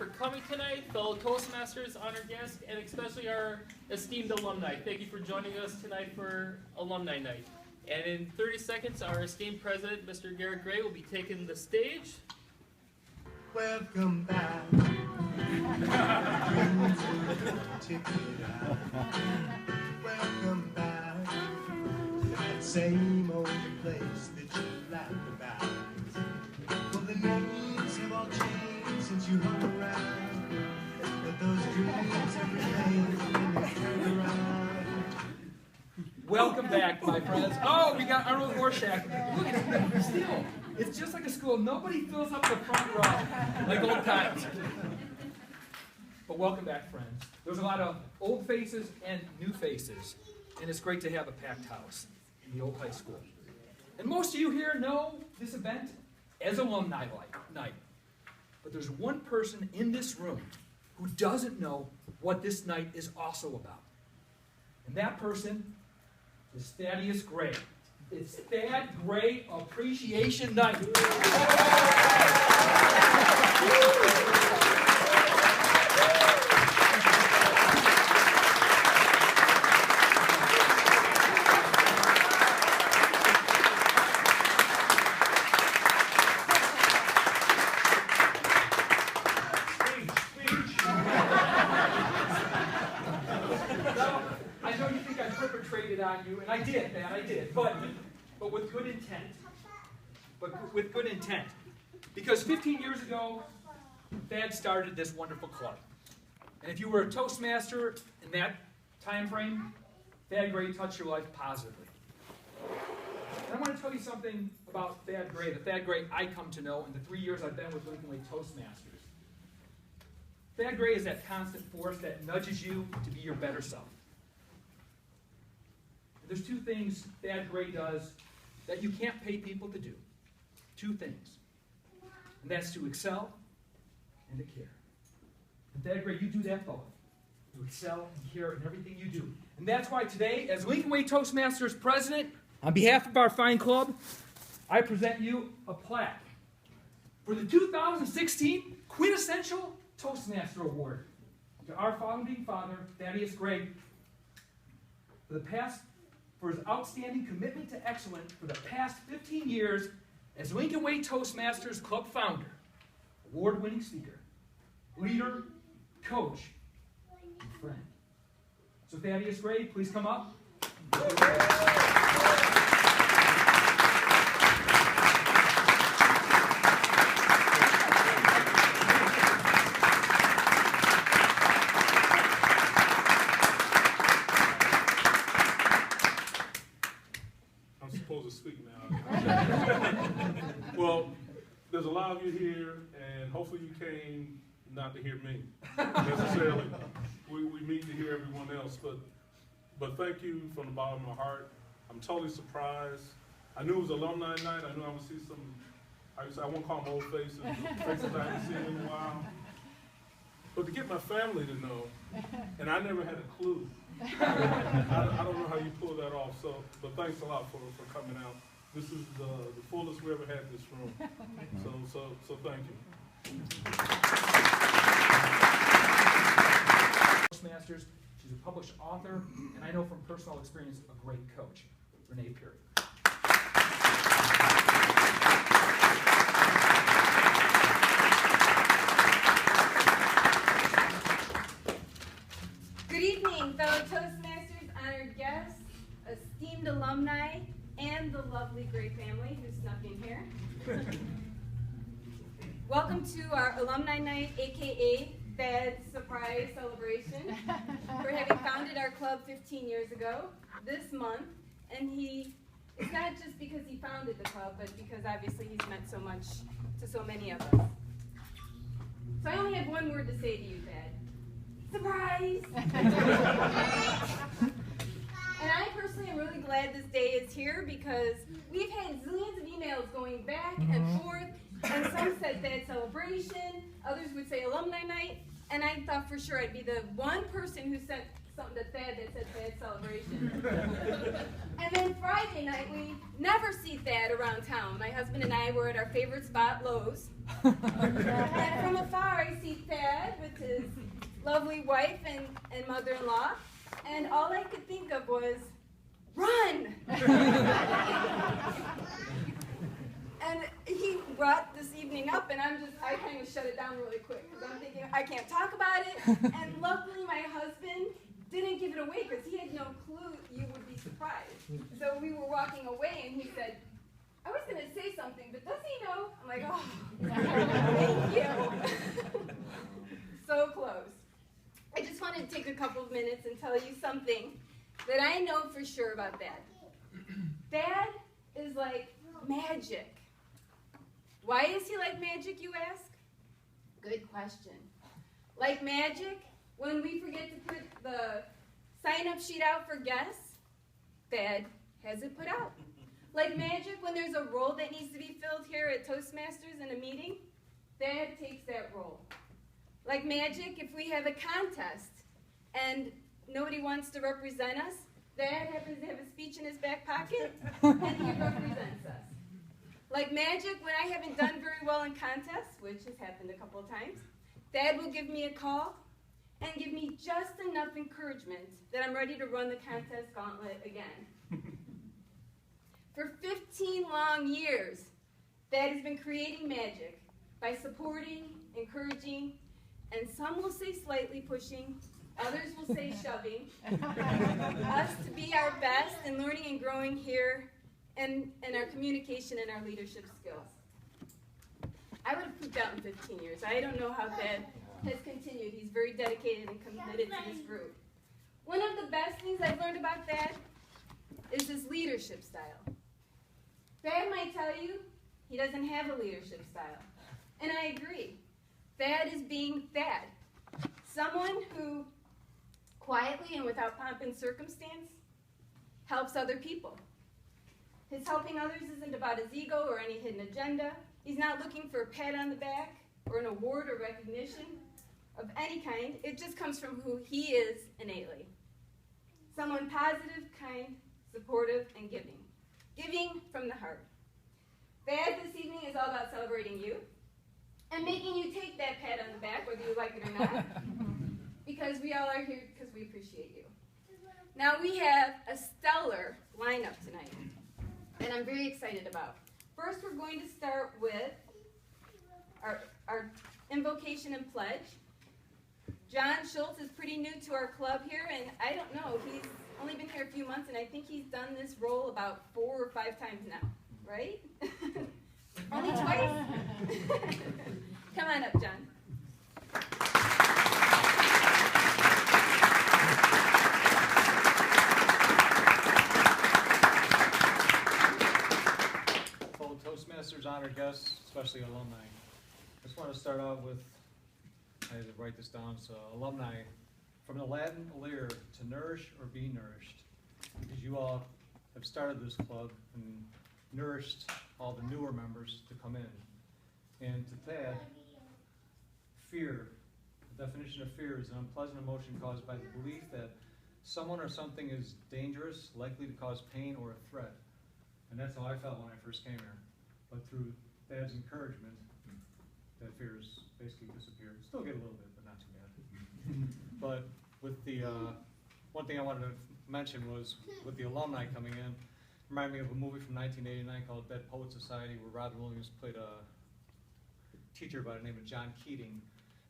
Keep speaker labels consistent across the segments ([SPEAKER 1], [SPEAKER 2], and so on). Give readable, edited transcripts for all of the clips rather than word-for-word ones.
[SPEAKER 1] for coming tonight, fellow Toastmasters, honored guests, and especially our esteemed alumni. Thank you for joining us tonight for Alumni Night. And in 30 seconds, our esteemed president, Mr. Garrett Gray, will be taking the stage.
[SPEAKER 2] Welcome back. Welcome back to that same old place that you laughed about. Well, the names have all changed since you hung around, but those dreams have remained when you turned around.
[SPEAKER 3] Welcome back, my friends. Oh, we got Arnold Rorschach. Look, it's still. It's just like a school. Nobody fills up the front row like old times. But welcome back, friends. There's a lot of old faces and new faces, and it's great to have a packed house in the old high school. And most of you here know this event as Alumni Night. But there's one person in this room who doesn't know what this night is also about. And that person is Thaddeus Gray. It's Thad Gray Appreciation Night. I know you think I perpetrated on you, and I did, man, I did. But with good intent. But with good intent. Because 15 years ago, Thad started this wonderful club. And if you were a Toastmaster in that time frame, Thad Gray touched your life positively. And I want to tell you something about Thad Gray, the Thad Gray I come to know in the 3 years I've been with Lincoln Way Toastmasters. Thad Gray is that constant force that nudges you to be your better self. There's two things Thad Gray does that you can't pay people to do. Two things. And that's to excel and to care. And Thad Gray, you do that both. You excel and care in everything you do. And that's why today, as Lincoln Way Toastmasters president, on behalf of our fine club, I present you a plaque for the 2016 Quintessential Toastmaster Award to our founding father, Thaddeus Gray, for his outstanding commitment to excellence for the past 15 years as Lincoln Way Toastmasters Club founder, award-winning speaker, leader, coach, and friend. So Thaddeus Gray, please come up.
[SPEAKER 4] Well, there's a lot of you here, and hopefully you came not to hear me necessarily. We meet to hear everyone else, but thank you from the bottom of my heart. I'm totally surprised. I knew it was Alumni Night. I knew I would see some, I won't call them old faces, faces I haven't seen in a while. But to get my family to know, and I never had a clue. I don't know how you pull that off, but thanks a lot for coming out. This is the fullest we ever had in this room. So thank you.
[SPEAKER 3] Toastmasters, she's a published author, and I know from personal experience, a great coach, Renee Peary.
[SPEAKER 5] Good evening, fellow Toastmasters, honored guests, esteemed alumni, and the lovely Gray family who snuck in here. Welcome to our Alumni Night, aka Thad's surprise celebration for having founded our club 15 years ago this month. And it's not just because he founded the club, but because obviously he's meant so much to so many of us. So I only have one word to say to you, Thad. Surprise! And I personally am really glad this day is here because we've had zillions of emails going back and forth, and some said Thad celebration, others would say alumni night, and I thought for sure I'd be the one person who sent something to Thad that said Thad celebration. And then Friday night, we never see Thad around town. My husband and I were at our favorite spot, Lowe's. And from afar, I see Thad lovely wife and mother-in-law, and all I could think of was, run! And he brought this evening up, and I kind of shut it down really quick, because I'm thinking, I can't talk about it, and luckily my husband didn't give it away, because he had no clue you would be surprised. So we were walking away, and he said, I was going to say something, but does he know? I'm like, oh, thank you. So close. I just wanted to take a couple of minutes and tell you something that I know for sure about Dad. Dad is like magic. Why is he like magic, you ask? Good question. Like magic, when we forget to put the sign-up sheet out for guests, Dad has it put out. Like magic, when there's a role that needs to be filled here at Toastmasters in a meeting, Dad takes that role. Like magic, if we have a contest and nobody wants to represent us, Dad happens to have a speech in his back pocket and he represents us. Like magic, when I haven't done very well in contests, which has happened a couple of times, Dad will give me a call and give me just enough encouragement that I'm ready to run the contest gauntlet again. For 15 long years, Dad has been creating magic by supporting, encouraging, and some will say slightly pushing, others will say shoving, us to be our best in learning and growing here and our communication and our leadership skills. I would have pooped out in 15 years. I don't know how Dad has continued. He's very dedicated and committed to this group. One of the best things I've learned about Dad is his leadership style. Dad might tell you he doesn't have a leadership style. And I agree. Dad is being Dad. Someone who quietly and without pomp and circumstance helps other people. His helping others isn't about his ego or any hidden agenda. He's not looking for a pat on the back or an award or recognition of any kind. It just comes from who he is innately. Someone positive, kind, supportive, and giving. Giving from the heart. Dad this evening is all about celebrating you and making you take that pat on the back, whether you like it or not, because we all are here because we appreciate you. Now we have a stellar lineup tonight, and I'm very excited about. First, we're going to start with our invocation and pledge. John Schultz is pretty new to our club here, and I don't know, he's only been here a few months, and I think he's done this role about 4 or 5 times now, right? Only twice? Come on up, John.
[SPEAKER 6] Fellow Toastmasters, honored guests, especially alumni. I just want to start out with, I had to write this down, so alumni, from the Latin alere, to nourish or be nourished, because you all have started this club and nourished all the newer members to come in. And to that, fear, the definition of fear is an unpleasant emotion caused by the belief that someone or something is dangerous, likely to cause pain or a threat. And that's how I felt when I first came here. But through Dad's encouragement, that fear has basically disappeared. Still get a little bit, but not too bad. But with the, one thing I wanted to mention was with the alumni coming in, reminded me of a movie from 1989 called Dead Poet Society, where Robin Williams played a teacher by the name of John Keating.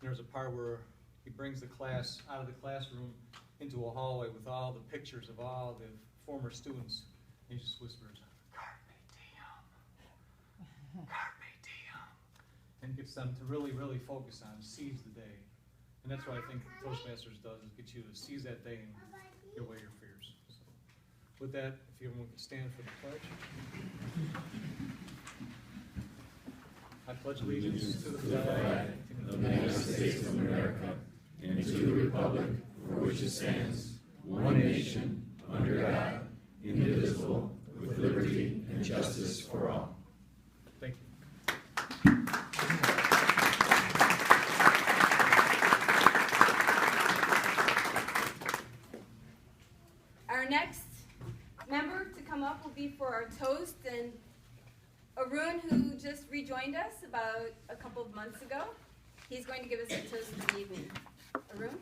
[SPEAKER 6] And there's a part where he brings the class out of the classroom into a hallway with all the pictures of all the former students. And he just whispers, "Carpe diem, carpe diem," and gets them to really, really focus on, seize the day. And that's what I think Toastmasters does, is get you to seize that day and get away your fears. So, with that, if everyone could stand for the pledge. I pledge allegiance to the flag
[SPEAKER 7] of the United States of America and to the republic for which it stands, one nation, under God, indivisible, with liberty and justice for all.
[SPEAKER 6] Thank you.
[SPEAKER 5] Our next member to come up will be for our toast, and Arun, who just rejoined us about a couple of months ago, he's going to give us a toast for the evening. Arun?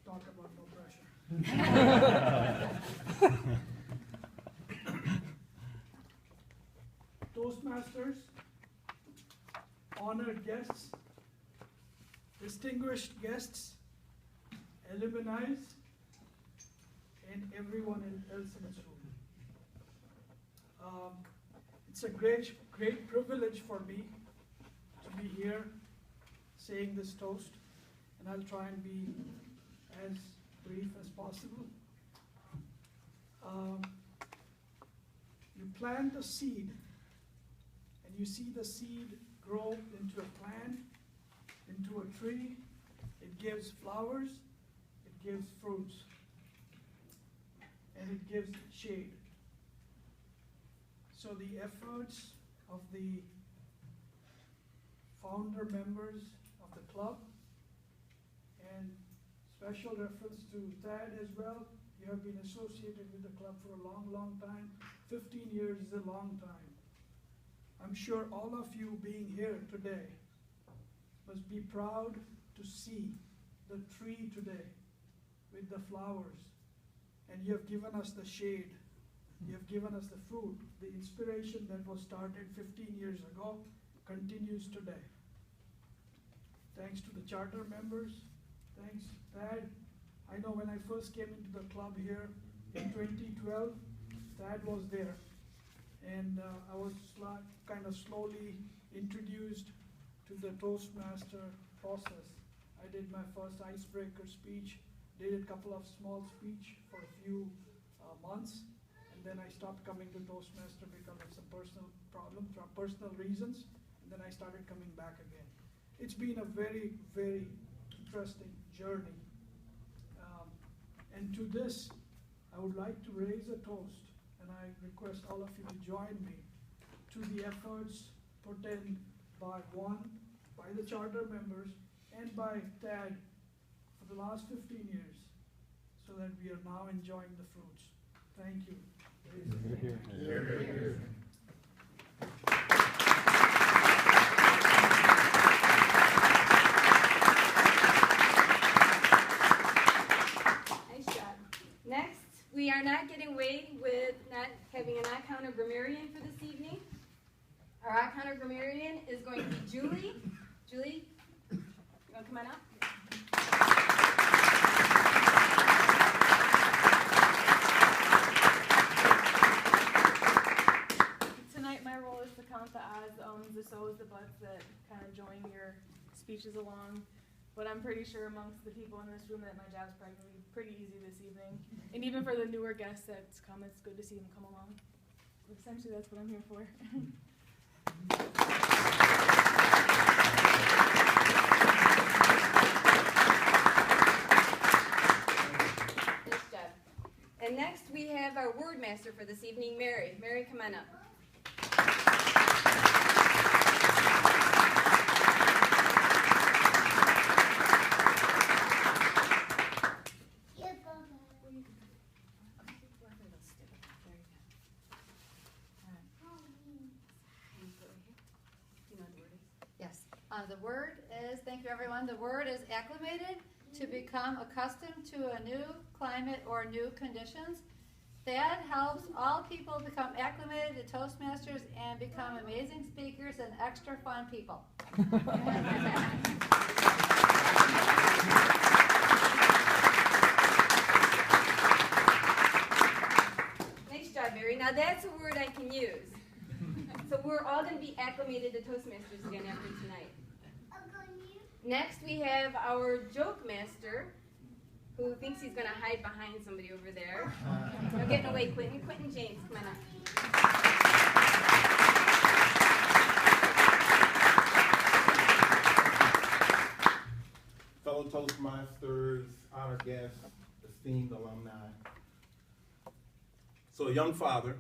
[SPEAKER 8] Talk about no pressure. Toastmasters, honored guests, distinguished guests, alumni, and everyone else in this room. It's a great privilege for me to be here saying this toast, and I'll try and be as brief as possible. You plant a seed, and you see the seed grow into a plant, into a tree. It gives flowers, it gives fruits, and it gives shade. So the efforts of the founder members of the club, and special reference to Thad as well. You have been associated with the club for a long, long time. 15 years is a long time. I'm sure all of you being here today must be proud to see the tree today with the flowers. And you have given us the shade. You have given us the fruit. The inspiration that was started 15 years ago continues today. Thanks to the charter members. Thanks, Thad. I know when I first came into the club here in 2012, Thad was there. And I was kind of slowly introduced to the Toastmaster process. I did my first icebreaker speech, did a couple of small speech for a few months, and then I stopped coming to Toastmaster because of some personal problems, for personal reasons, and then I started coming back again. It's been a very, very interesting journey. And to this, I would like to raise a toast, and I request all of you to join me to the efforts put in by the charter members and by Thad for the last 15 years, so that we are now enjoying the fruits. Thank you.
[SPEAKER 5] Next, we are not getting away with not having an icon or grammarian for this evening. Our icon or grammarian is going to be Julie. Julie, you want to come on up?
[SPEAKER 9] Tonight my role is to count the odds, the ums, the so's, the buts that kind of join your speeches along. But I'm pretty sure amongst the people in this room that my job's probably going to be pretty easy this evening. And even for the newer guests that's come, it's good to see them come along. Essentially, that's what I'm here for.
[SPEAKER 5] Nice job. And next we have our word master for this evening, Mary. Mary, come on up.
[SPEAKER 10] The word is, thank you everyone, the word is acclimated, to become accustomed to a new climate or new conditions. Thad helps all people become acclimated to Toastmasters and become amazing speakers and extra fun people.
[SPEAKER 5] Nice job, Mary. Now that's a word I can use. So we're all going to be acclimated to Toastmasters again after tonight. Next, we have our joke master, who thinks he's going to hide behind somebody over there. No getting away, Quentin. Quentin James, come on up.
[SPEAKER 11] Fellow Toastmasters, honored guests, esteemed alumni. So a young father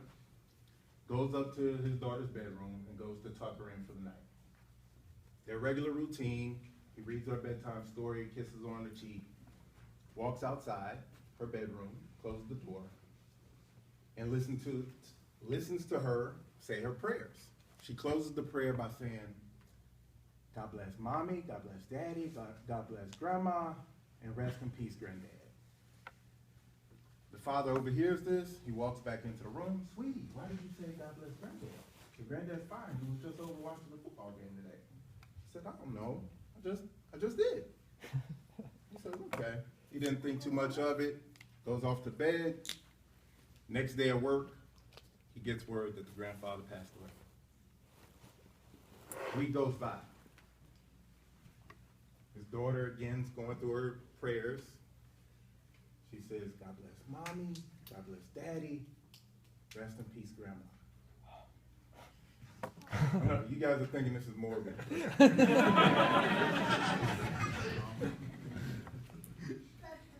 [SPEAKER 11] goes up to his daughter's bedroom and goes to tuck her in for the night. Their regular routine, he reads her a bedtime story, kisses her on the cheek, walks outside her bedroom, closes the door, and listens to her say her prayers. She closes the prayer by saying, God bless mommy, God bless daddy, God bless grandma, and rest in peace, granddad. The father overhears this. He walks back into the room. Sweetie, why did you say God bless granddad? Your granddad's fine. He was just over watching the football game today. He said, I don't know. I just did. He said, okay. He didn't think too much of it. Goes off to bed. Next day at work, he gets word that the grandfather passed away. Week goes by. His daughter again's going through her prayers. She says, God bless mommy, God bless daddy, rest in peace, grandma. I know, you guys are thinking this is morbid.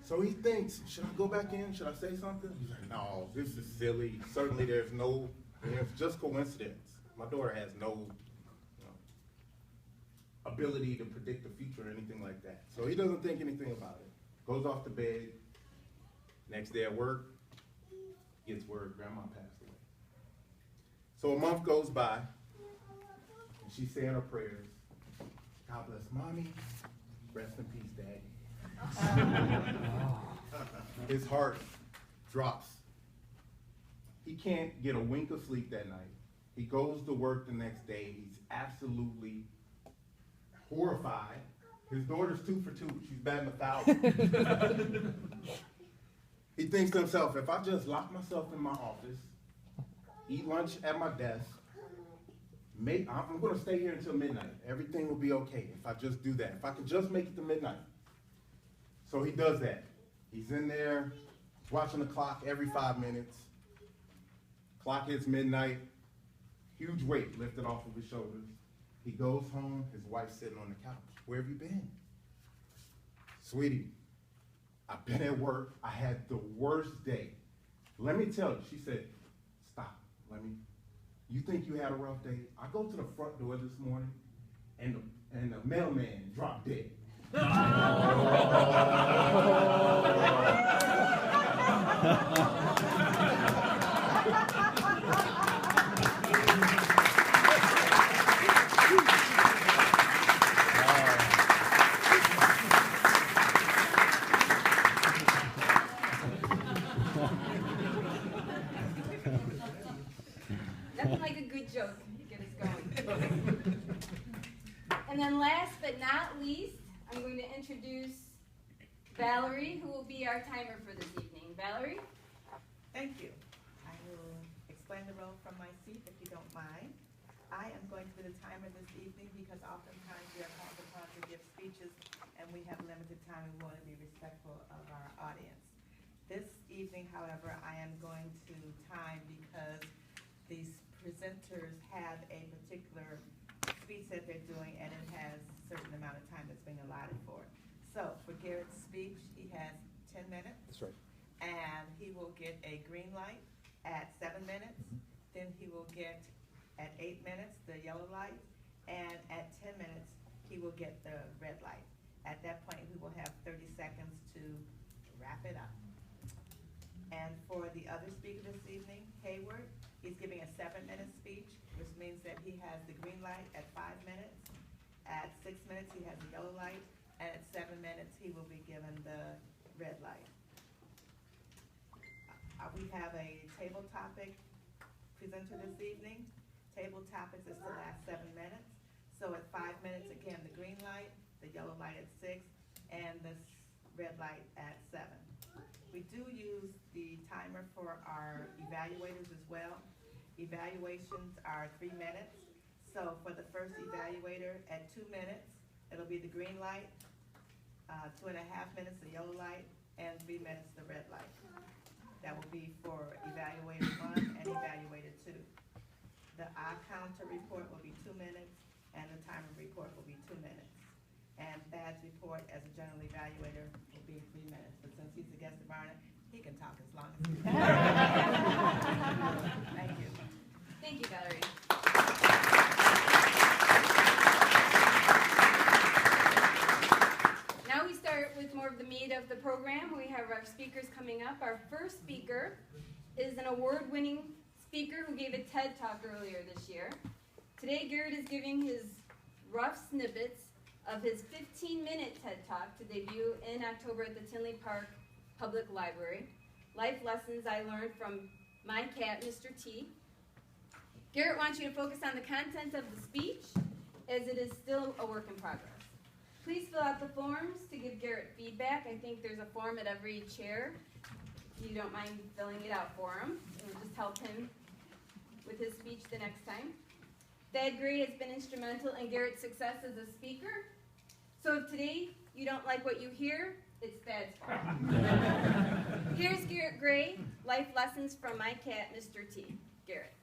[SPEAKER 11] So he thinks, should I go back in? Should I say something? He's like, no, this is silly. Certainly there's just coincidence. My daughter has no ability to predict the future or anything like that. So he doesn't think anything about it. Goes off to bed. Next day at work, gets word grandma passed away. So a month goes by, and she's saying her prayers. God bless mommy, rest in peace, daddy. His heart drops. He can't get a wink of sleep that night. He goes to work the next day. He's absolutely horrified. His daughter's 2 for 2. She's batting 1,000. He thinks to himself, if I just lock myself in my office, eat lunch at my desk, I'm going to stay here until midnight. Everything will be okay if I just do that. If I could just make it to midnight. So he does that. He's in there, watching the clock every 5 minutes. Clock hits midnight. Huge weight lifted off of his shoulders. He goes home. His wife's sitting on the couch. Where have you been? Sweetie, I've been at work. I had the worst day. Let me tell you. She said, stop. You think you had a rough day? I go to the front door this morning, and the mailman dropped dead.
[SPEAKER 5] Nothing like a good joke to get us going. And then last but not least, I'm going to introduce Valerie, who will be our timer for this evening. Valerie?
[SPEAKER 12] Thank you. I will explain the role from my seat if you don't mind. I am going to be the timer this evening because oftentimes we are called upon to give speeches and we have limited time. We want to be respectful of our audience. This evening, however, I am going to time because these presenters have a particular speech that they're doing and it has a certain amount of time that's being allotted for it. So for Garrett's speech, he has 10 minutes.
[SPEAKER 3] That's right.
[SPEAKER 12] And he will get a green light at 7 minutes. Then he will get at 8 minutes the yellow light, and at 10 minutes he will get the red light. At that point we will have 30 seconds to wrap it up. And for the other speaker this evening, Hayward, he's giving a 7-minute speech, which means that he has the green light at 5 minutes. At 6 minutes he has the yellow light, and at 7 minutes he will be given the red light. We have a table topic presenter this evening. Table topics is to last 7 minutes. So at 5 minutes, again, the green light, the yellow light at 6, and the red light at 7. We do use the timer for our evaluators as well. Evaluations are 3 minutes. So for the first evaluator at 2 minutes, it'll be the green light, 2.5 minutes the yellow light, and 3 minutes the red light. That will be for evaluator 1 and evaluator 2. The eye counter report will be 2 minutes, and the timer report will be 2 minutes. And Thad's report as a general evaluator will be 3 minutes. But since he's the guest of honor, he can talk as long as he wants. Thank you.
[SPEAKER 5] Thank you, Valerie. Now we start with more of the meat of the program, we have our speakers coming up. Our first speaker is an award-winning speaker who gave a TED Talk earlier this year. Today, Garrett is giving his rough snippets of his 15-minute TED Talk to debut in October at the Tinley Park Public Library. Life lessons I learned from my cat, Mr. T. Garrett wants you to focus on the content of the speech, as it is still a work in progress. Please fill out the forms to give Garrett feedback. I think there's a form at every chair. If you don't mind filling it out for him, it will just help him with his speech the next time. Thad Gray has been instrumental in Garrett's success as a speaker. So if today you don't like what you hear, it's Thad's fault. Here's Garrett Gray, Life Lessons from My Cat, Mr. T. Garrett.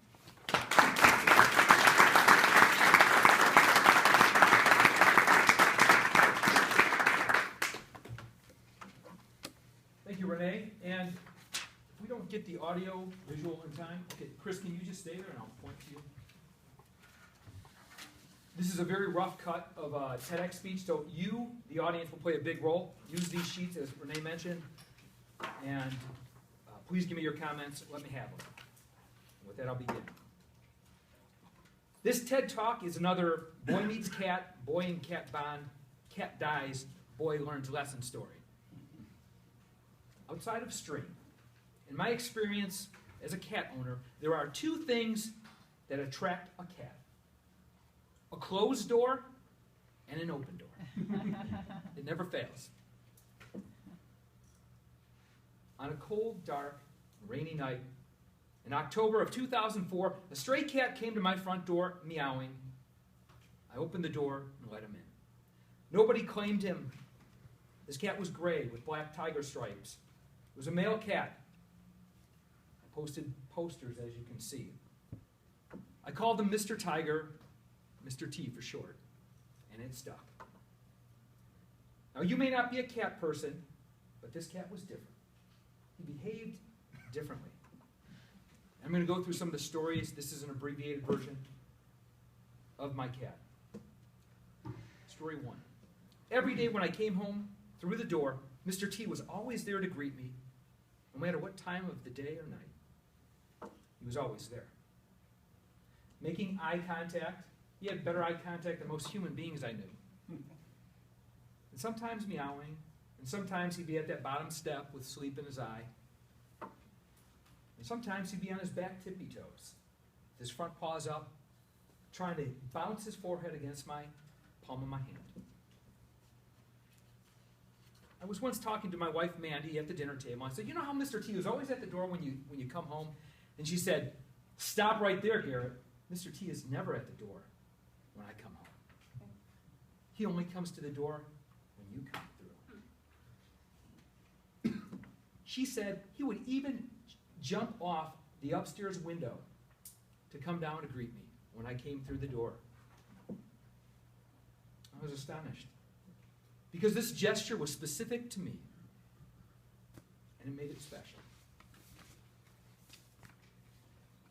[SPEAKER 3] Thank you, Renee. And if we don't get the audio visual in time, okay, Chris, can you just stay there and I'll point to you? This is a very rough cut of a TEDx speech, so you, the audience, will play a big role. Use these sheets, as Renee mentioned, and please give me your comments. Let me have them. And with that, I'll begin. This TED Talk is another boy meets cat, boy and cat bond, cat dies, boy learns lesson story. Outside of string, in my experience as a cat owner, there are two things that attract a cat. A closed door and an open door. It never fails. On a cold, dark, rainy night in October of 2004, a stray cat came to my front door meowing. I opened the door and let him in. Nobody claimed him. This cat was gray with black tiger stripes. It was a male cat. I posted posters, as you can see. I called him Mr. Tiger, Mr. T for short, and it stuck. Now, you may not be a cat person, but this cat was different. He behaved differently. I'm going to go through some of the stories. This is an abbreviated version of my cat. Story 1. Every day when I came home through the door, Mr. T was always there to greet me, no matter what time of the day or night. He was always there. Making eye contact. He had better eye contact than most human beings I knew. And sometimes meowing, and sometimes he'd be at that bottom step with sleep in his eye. And sometimes he'd be on his back tippy toes, with his front paws up, trying to bounce his forehead against my palm of my hand. I was once talking to my wife, Mandy, at the dinner table. I said, you know how Mr. T was always at the door when you come home? And she said, stop right there, Garrett. Mr. T is never at the door when I come home. He only comes to the door when you come through. She said he would even jump off the upstairs window to come down to greet me when I came through the door. I was astonished because this gesture was specific to me, and it made it special.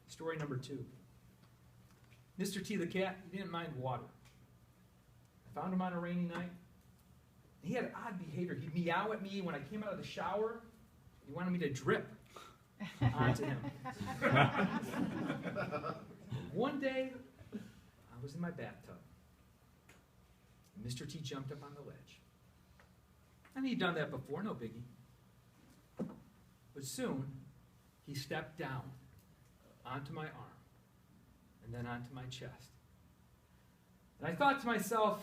[SPEAKER 3] Story number 2. Mr. T the cat, he didn't mind water. I found him on a rainy night. He had odd behavior. He'd meow at me when I came out of the shower. He wanted me to drip onto him. One day, I was in my bathtub. And Mr. T jumped up on the ledge. And he'd done that before, no biggie. But soon, he stepped down onto my arm and then onto my chest. And I thought to myself,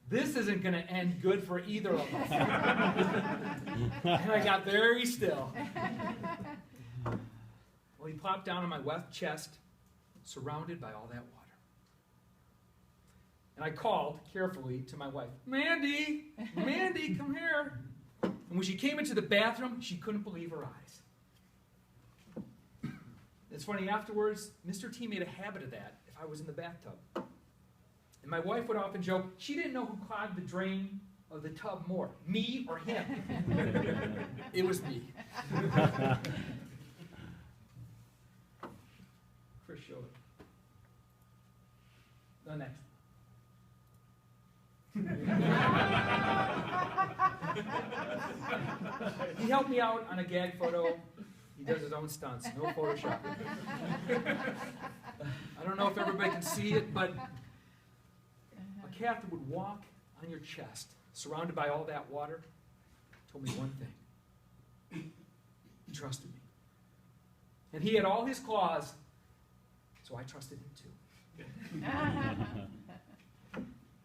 [SPEAKER 3] this isn't going to end good for either of us. And I got very still. Well, he plopped down on my left chest, surrounded by all that water. And I called carefully to my wife, Mandy, Mandy, come here. And when she came into the bathroom, she couldn't believe her eyes. It's funny, afterwards, Mr. T made a habit of that if I was in the bathtub. And my wife would often joke, she didn't know who clogged the drain of the tub more, me or him. It was me. Chris showed it. The next. He helped me out on a gag photo. He does his own stunts, no Photoshop. I don't know if everybody can see it, but a cat that would walk on your chest, surrounded by all that water, told me one thing. He trusted me. And he had all his claws, so I trusted him too.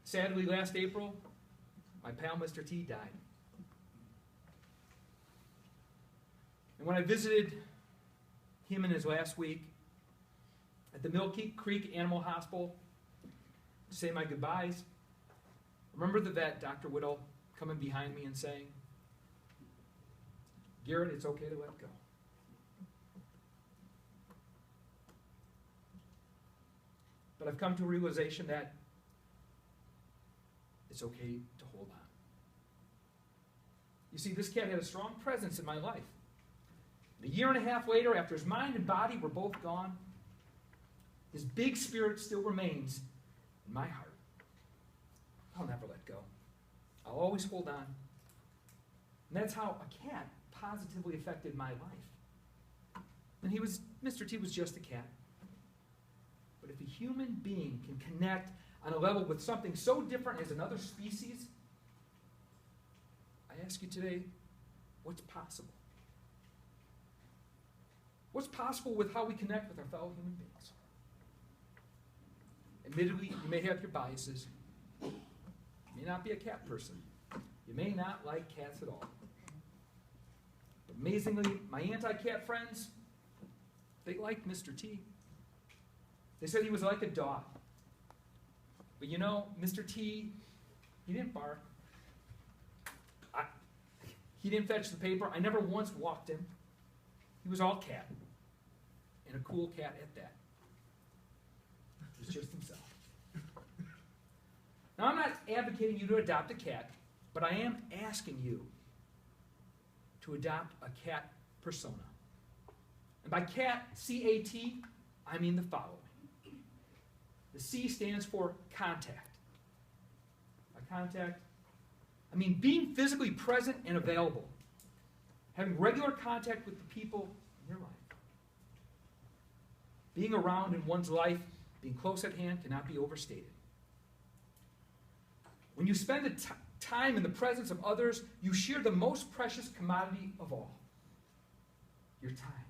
[SPEAKER 3] Sadly, last April, my pal Mr. T died. And when I visited him in his last week at the Mill Creek Animal Hospital to say my goodbyes, I remember the vet, Dr. Whittle, coming behind me and saying, "Garrett, it's okay to let go." But I've come to a realization that it's okay to hold on. You see, this cat had a strong presence in my life. A year and a half later, after his mind and body were both gone, his big spirit still remains in my heart. I'll never let go. I'll always hold on. And that's how a cat positively affected my life. And Mr. T was just a cat. But if a human being can connect on a level with something so different as another species, I ask you today, what's possible? What's possible with how we connect with our fellow human beings? Admittedly, you may have your biases. You may not be a cat person. You may not like cats at all. But amazingly, my anti-cat friends, they liked Mr. T. They said he was like a dog. But you know, Mr. T, he didn't bark. He didn't fetch the paper. I never once walked him. He was all cat. And a cool cat at that. He was just himself. Now, I'm not advocating you to adopt a cat, but I am asking you to adopt a cat persona. And by cat, C-A-T, I mean the following. The C stands for contact. By contact, I mean being physically present and available. Having regular contact with the people in your life. Being around in one's life, being close at hand, cannot be overstated. When you spend the time in the presence of others, you share the most precious commodity of all, your time.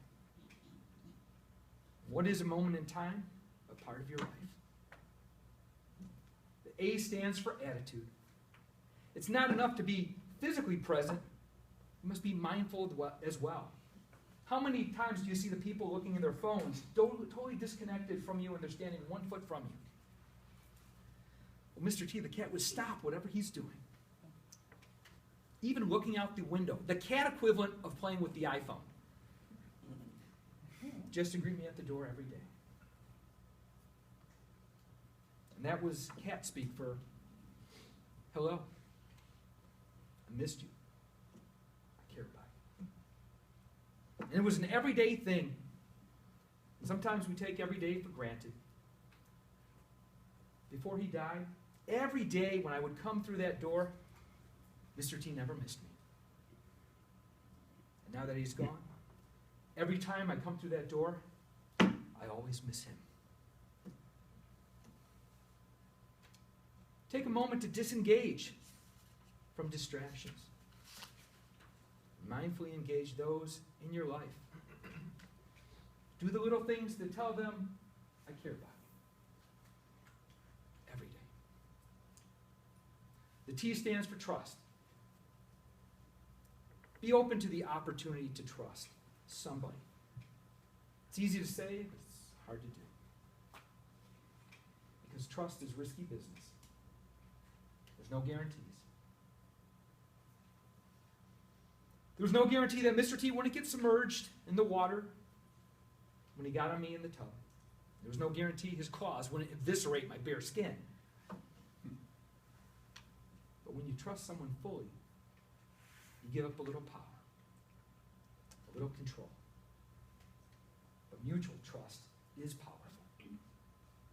[SPEAKER 3] What is a moment in time? A part of your life. The A stands for attitude. It's not enough to be physically present. You must be mindful as well. How many times do you see the people looking in their phones, totally disconnected from you, and they're standing 1 foot from you? Well, Mr. T, the cat, would stop whatever he's doing. Even looking out the window. The cat equivalent of playing with the iPhone. Just to greet me at the door every day. And that was cat speak for hello. I missed you. I care about you. And it was an everyday thing. Sometimes we take every day for granted. Before he died, every day when I would come through that door, Mr. T never missed me. And now that he's gone, every time I come through that door, I always miss him. Take a moment to disengage from distractions. Mindfully engage those in your life. Do the little things that tell them, I care about you. Every day. The T stands for trust. Be open to the opportunity to trust somebody. It's easy to say, but it's hard to do. Because trust is risky business. There's no guarantees. There was no guarantee that Mr. T wouldn't get submerged in the water when he got on me in the tub. There was no guarantee his claws wouldn't eviscerate my bare skin. But when you trust someone fully, you give up a little power, a little control. But mutual trust is powerful.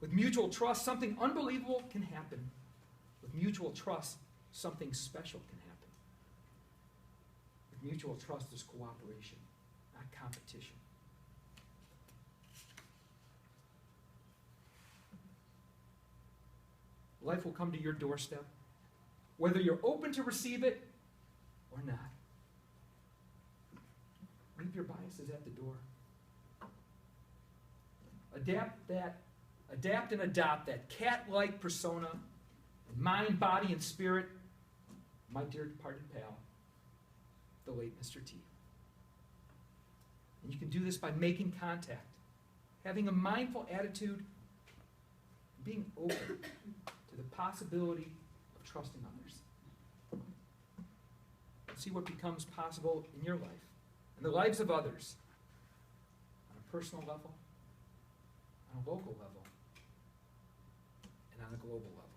[SPEAKER 3] With mutual trust, something unbelievable can happen. With mutual trust, something special can happen. Mutual trust is cooperation, not competition. Life will come to your doorstep, whether you're open to receive it or not. Leave your biases at the door. Adapt and adopt that cat-like persona, mind, body, and spirit, my dear departed pal, the late Mr. T. And you can do this by making contact, having a mindful attitude, being open to the possibility of trusting others. See what becomes possible in your life, and the lives of others, on a personal level, on a local level, and on a global level.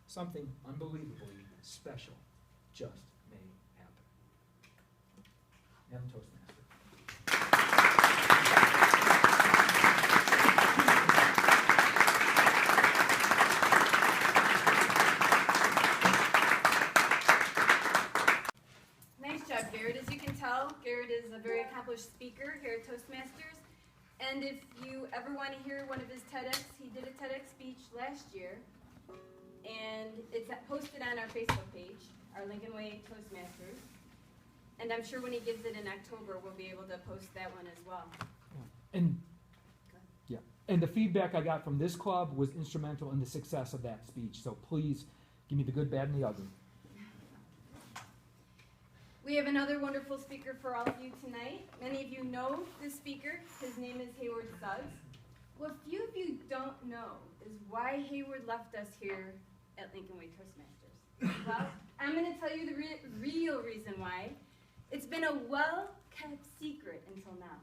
[SPEAKER 3] Something unbelievably special just may happen. Madam Toastmaster.
[SPEAKER 5] Nice job, Garrett. As you can tell, Garrett is a very accomplished speaker here at Toastmasters. And if you ever want to hear one of his TEDx, he did a TEDx speech last year. And it's posted on our Facebook page, our Lincoln Way Toastmasters. And I'm sure when he gives it in October, we'll be able to post that one as well.
[SPEAKER 3] And the feedback I got from this club was instrumental in the success of that speech. So please give me the good, bad, and the ugly.
[SPEAKER 5] We have another wonderful speaker for all of you tonight. Many of you know this speaker. His name is Hayward Suggs. What few of you don't know is why Hayward left us here at Lincoln Way Toastmasters. Well, I'm going to tell you the real reason why. It's been a well-kept secret until now.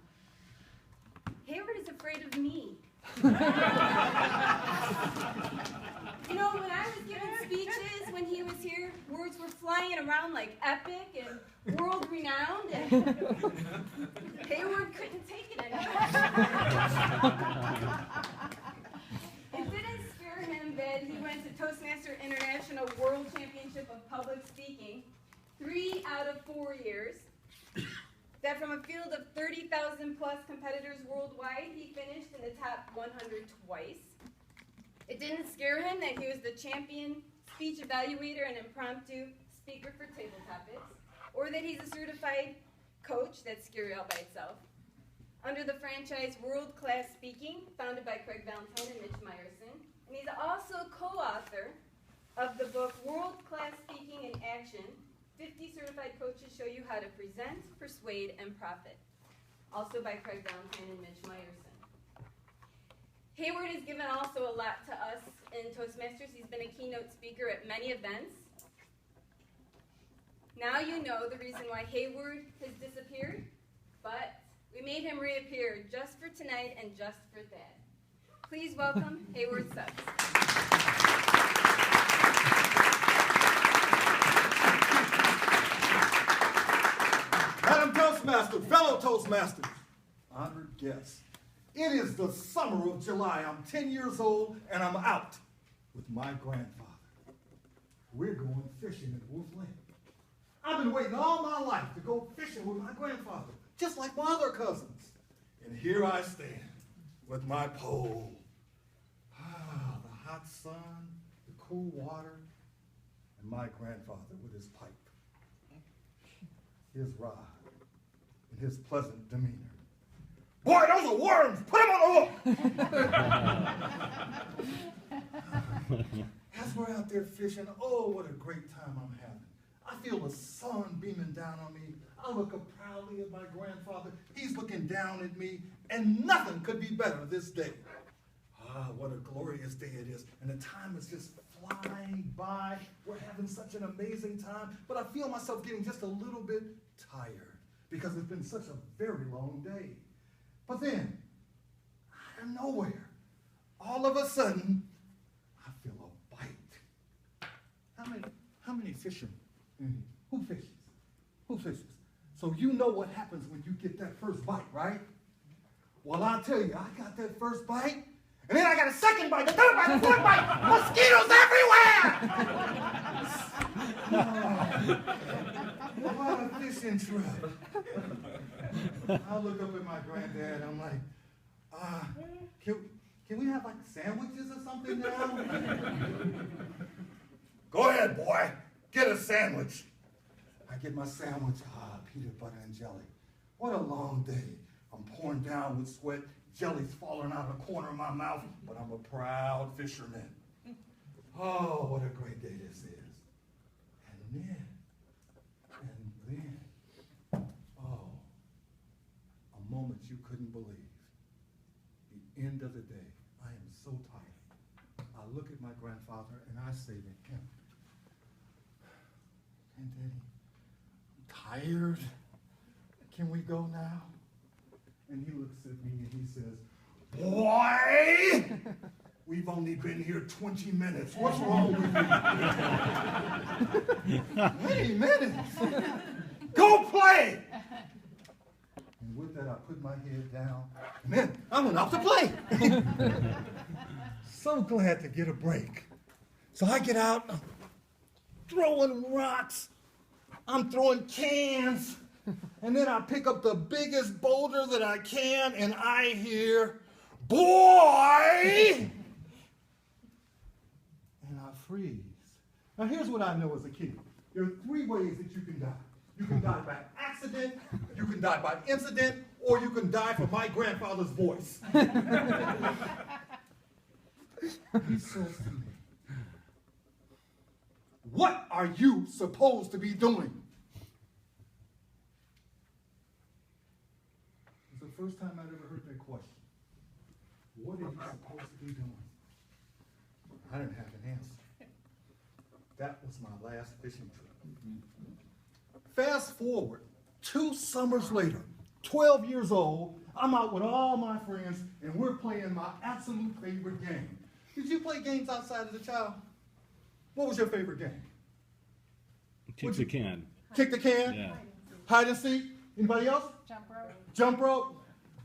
[SPEAKER 5] Hayward is afraid of me. You know, when I was giving speeches when he was here, words were flying around like epic and world-renowned, and Hayward couldn't take it anymore. It didn't scare him that he went to Toastmaster International World Championship of Public Speaking 3 out of 4 years. That from a field of 30,000 plus competitors worldwide, he finished in the top 100 twice. It didn't scare him that he was the champion speech evaluator and impromptu speaker for table topics, or that he's a certified coach. That's scary all by itself. Under the franchise World Class Speaking, founded by Craig Valentine and Mitch Meyerson, and he's also co-author of the book World Class Speaking in Action, 50 certified coaches show you how to present, persuade, and profit. Also by Craig Valentine and Mitch Meyerson. Hayward has given also a lot to us in Toastmasters. He's been a keynote speaker at many events. Now you know the reason why Hayward has disappeared, but we made him reappear just for tonight and just for that. Please welcome Hayward Suggs.
[SPEAKER 13] Madam Toastmaster, fellow Toastmasters, honored guests, it is the summer of July. I'm 10 years old, and I'm out with my grandfather. We're going fishing at Wolf Lake. I've been waiting all my life to go fishing with my grandfather, just like my other cousins. And here I stand with my pole. The hot sun, the cool water, and my grandfather with his pipe, his rod, and his pleasant demeanor. Boy, those are worms! Put them on the hook! As we're out there fishing, oh, what a great time I'm having. I feel the sun beaming down on me. I look up proudly at my grandfather. He's looking down at me, and nothing could be better this day. Ah, what a glorious day it is. And the time is just flying by. We're having such an amazing time, but I feel myself getting just a little bit tired because it's been such a very long day. But then, out of nowhere, all of a sudden, I feel a bite. How many fishing? Who fishes? Who fishes? So you know what happens when you get that first bite, right? Well, I'll tell you, I got that first bite, and then I got a second bite, the third bite, the fourth bite. Mosquitoes everywhere! fishing trip. I look up at my granddad, I'm like, can we have like sandwiches or something now? Go ahead, boy, get a sandwich. I get my sandwich, peanut butter and jelly. What a long day. I'm pouring down with sweat, jelly's falling out of the corner of my mouth, but I'm a proud fisherman. Oh, what a great day this is. And then, oh, a moment you couldn't believe. The end of the day. I am so tired. I look at my grandfather and I say to him, Granddaddy, I'm tired. Can we go now? And he looks at me and he says, boy, we've only been here 20 minutes. What's wrong with you? 20 minutes? Go play! And with that, I put my head down, and then I went off to play. So glad to get a break. So I get out, I'm throwing rocks, I'm throwing cans, and then I pick up the biggest boulder that I can, and I hear, boy! And I freeze. Now here's what I know as a kid. There are 3 ways that you can die. You can die by accident, you can die by incident, or you can die for my grandfather's voice. He says to me, what are you supposed to be doing? It's the first time I'd ever heard that question. What are you supposed to be doing? I didn't have an answer. That was my last fishing trip. Fast forward 2 summers later, 12 years old, I'm out with all my friends and we're playing my absolute favorite game. Did you play games outside as a child? What was your favorite game?
[SPEAKER 7] Kick the can.
[SPEAKER 13] Kick the can?
[SPEAKER 7] Yeah.
[SPEAKER 13] Hide and seek? Anybody else?
[SPEAKER 9] Jump rope.
[SPEAKER 13] Jump rope?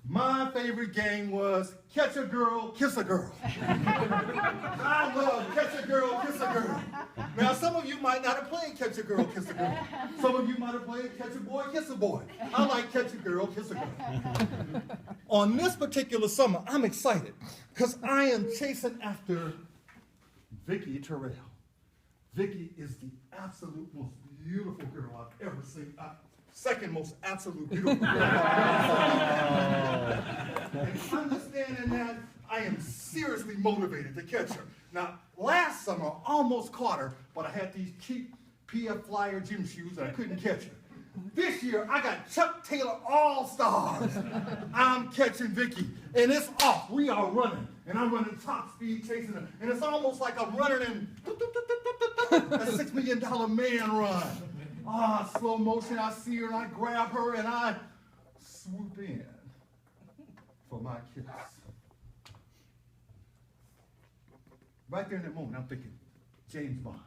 [SPEAKER 13] My favorite game was catch a girl, kiss a girl. I love catch a girl, kiss a girl. Now, some of you might not have played catch a girl, kiss a girl. Some of you might have played catch a boy, kiss a boy. I like catch a girl, kiss a girl. On this particular summer, I'm excited because I am chasing after Vicky Terrell. Vicky is the absolute most beautiful girl I've ever seen. Second most absolute beautiful girl. And understanding that, I am seriously motivated to catch her. Now, last summer, I almost caught her, but I had these cheap PF Flyer gym shoes and I couldn't catch her. This year, I got Chuck Taylor All-Stars. I'm catching Vicky, and it's off. We are running, and I'm running top speed chasing her. And it's almost like I'm running in a $6 Million Man run. Slow motion, I see her, and I grab her, and I swoop in for my kiss. Right there in that moment, I'm thinking, James Bond.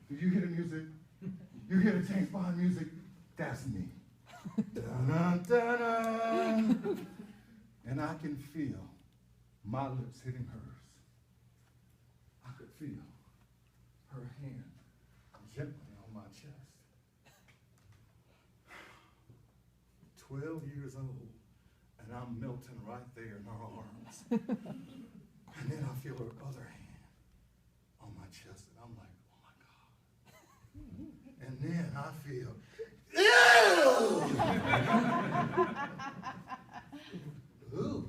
[SPEAKER 13] Did you hear the music? You hear the James Bond music? That's me. Dun-dun-dun-dun. And I can feel my lips hitting hers. I could feel her hand gently on my chest. 12 years old, and I'm melting right there in her arms. And then I feel her other hand on my chest, and I'm like, oh my God. And then I feel, ew! Ooh.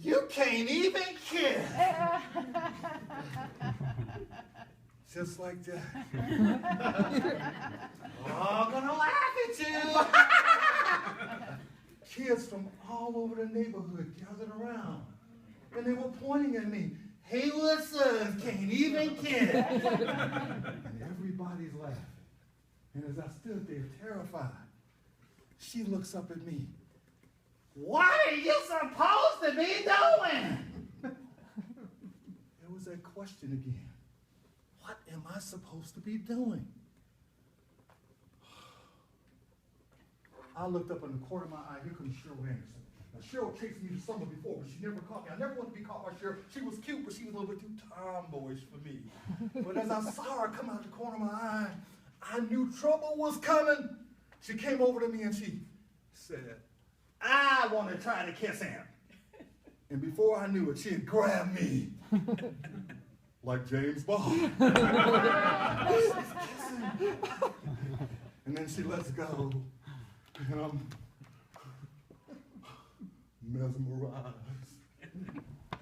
[SPEAKER 13] You can't even kiss. Just like that. All gonna laugh at you. Kids from all over the neighborhood gathered around. And they were pointing at me. Hey, listen, can't even kiss. And everybody's laughing. And as I stood there terrified, she looks up at me. What are you supposed to be doing? There was that question again. What am I supposed to be doing? I looked up in the corner of my eye. Here comes Cheryl Anderson. Now, Cheryl chased me the summer before, but she never caught me. I never wanted to be caught by Cheryl. She was cute, but she was a little bit too tomboyish for me. But as I saw her come out the corner of my eye, I knew trouble was coming, she came over to me and she said, I want to try to kiss him. And before I knew it, she had grabbed me. Like James Bond. And then she lets go. And I'm mesmerized.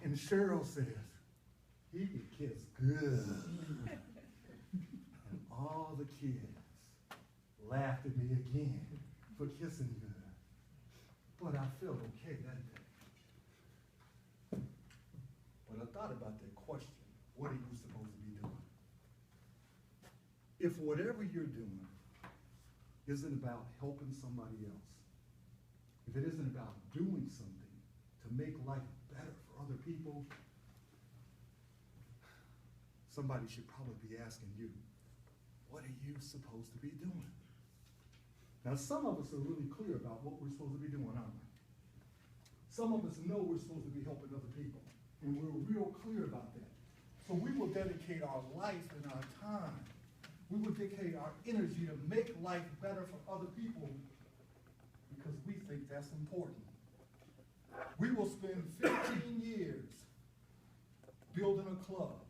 [SPEAKER 13] And Cheryl says, he can kiss good. And all the kids laughed at me again for kissing good. But I felt okay that day. But I thought about that question. What are you supposed to be doing? If whatever you're doing isn't about helping somebody else, if it isn't about doing something to make life better for other people, somebody should probably be asking you, what are you supposed to be doing? Now, some of us are really clear about what we're supposed to be doing, aren't we? Some of us know we're supposed to be helping other people, and we're real clear about that. So we will dedicate our life and our time. We will dedicate our energy to make life better for other people because we think that's important. We will spend 15 years building a club,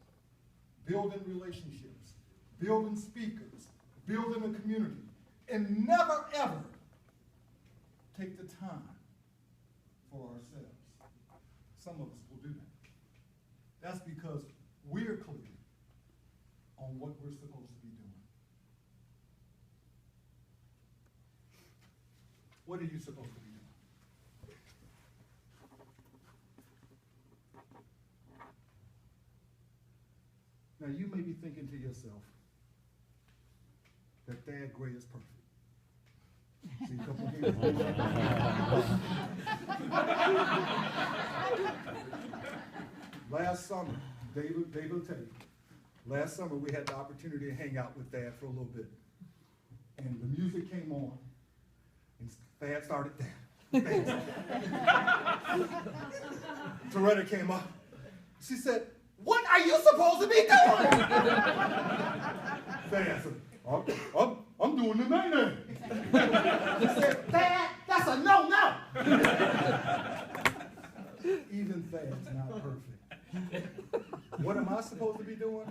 [SPEAKER 13] building relationships, building speakers, building a community, and never ever take the time for ourselves. Some of us will do that. That's because we're clear on what we're supposed to be doing. What are you supposed to be doing? Now, you may be thinking to yourself that Thad Gray is perfect. See a couple of hands. Last summer, David will tell you, last summer we had the opportunity to hang out with Thad for a little bit. And the music came on, and Thad started dancing. Toretta came up. She said, what are you supposed to be doing? Thad said, I'm doing the nae-nae. He said, Thad, that's a no-no. Even Thad's not perfect. What am I supposed to be doing?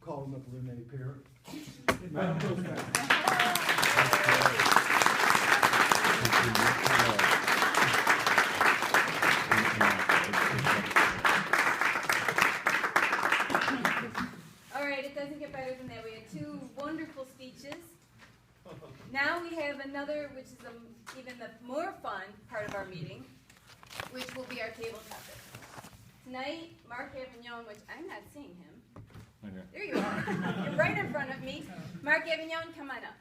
[SPEAKER 13] Calling up Renee Perry. Madam Toastmaster.
[SPEAKER 5] All right, it doesn't get better than that. We had two wonderful speeches. Now we have another, which is even the more fun part of our meeting, which will be our table topic. Tonight, Mark Avignon, which I'm not seeing him. There you are. You're right in front of me. Mark Avignon, come on up.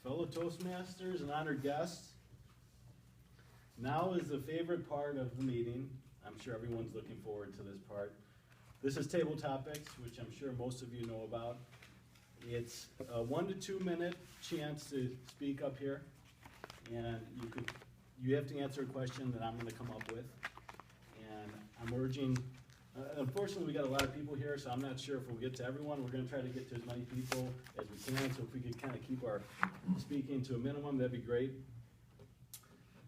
[SPEAKER 14] Fellow Toastmasters and honored guests, now is the favorite part of the meeting. I'm sure everyone's looking forward to this part. This is table topics, which I'm sure most of you know about. It's a 1 to 2 minute chance to speak up here, and you have to answer a question that I'm going to come up with. And I'm urging, unfortunately we got a lot of people here, so I'm not sure if we'll get to everyone. We're going to try to get to as many people as we can, so if we could kind of keep our speaking to a minimum, that'd be great.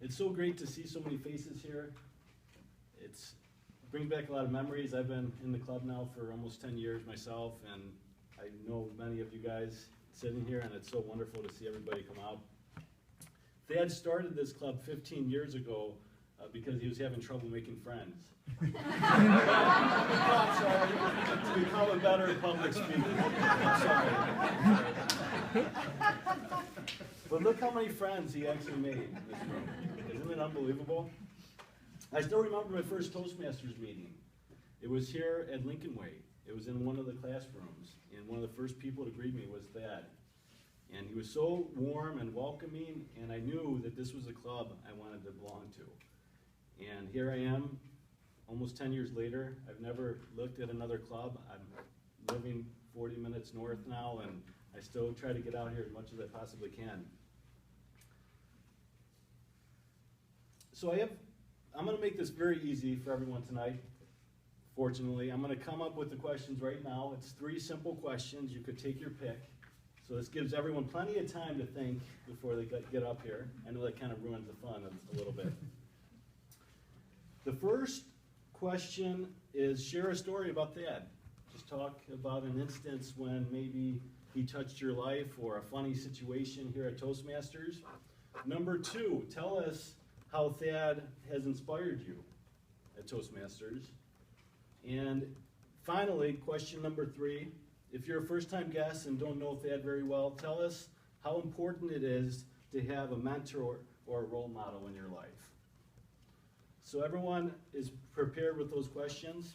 [SPEAKER 14] It's so great to see so many faces here. It's brings back a lot of memories. I've been in the club now for almost 10 years myself, and I know many of you guys sitting here, and it's so wonderful to see everybody come out. Thad started this club 15 years ago because he was having trouble making friends. I'm sorry, to become a better public speaker. I'm sorry. But look how many friends he actually made in this room. Isn't it unbelievable? I still remember my first Toastmasters meeting. It was here at Lincoln Way. It was in one of the classrooms, and one of the first people to greet me was Thad. And he was so warm and welcoming, and I knew that this was a club I wanted to belong to. And here I am, almost 10 years later. I've never looked at another club. I'm living 40 minutes north now, and I still try to get out here as much as I possibly can. So I'm going to make this very easy for everyone tonight. Fortunately, I'm going to come up with the questions right now. It's 3 simple questions. You could take your pick. So this gives everyone plenty of time to think before they get up here. I know that kind of ruins the fun a little bit. The first question is, share a story about Thad. Just talk about an instance when maybe he touched your life or a funny situation here at Toastmasters. Number 2, tell us how Thad has inspired you at Toastmasters. And finally, question number 3, if you're a first-time guest and don't know Thad very well, tell us how important it is to have a mentor or a role model in your life. So everyone is prepared with those questions,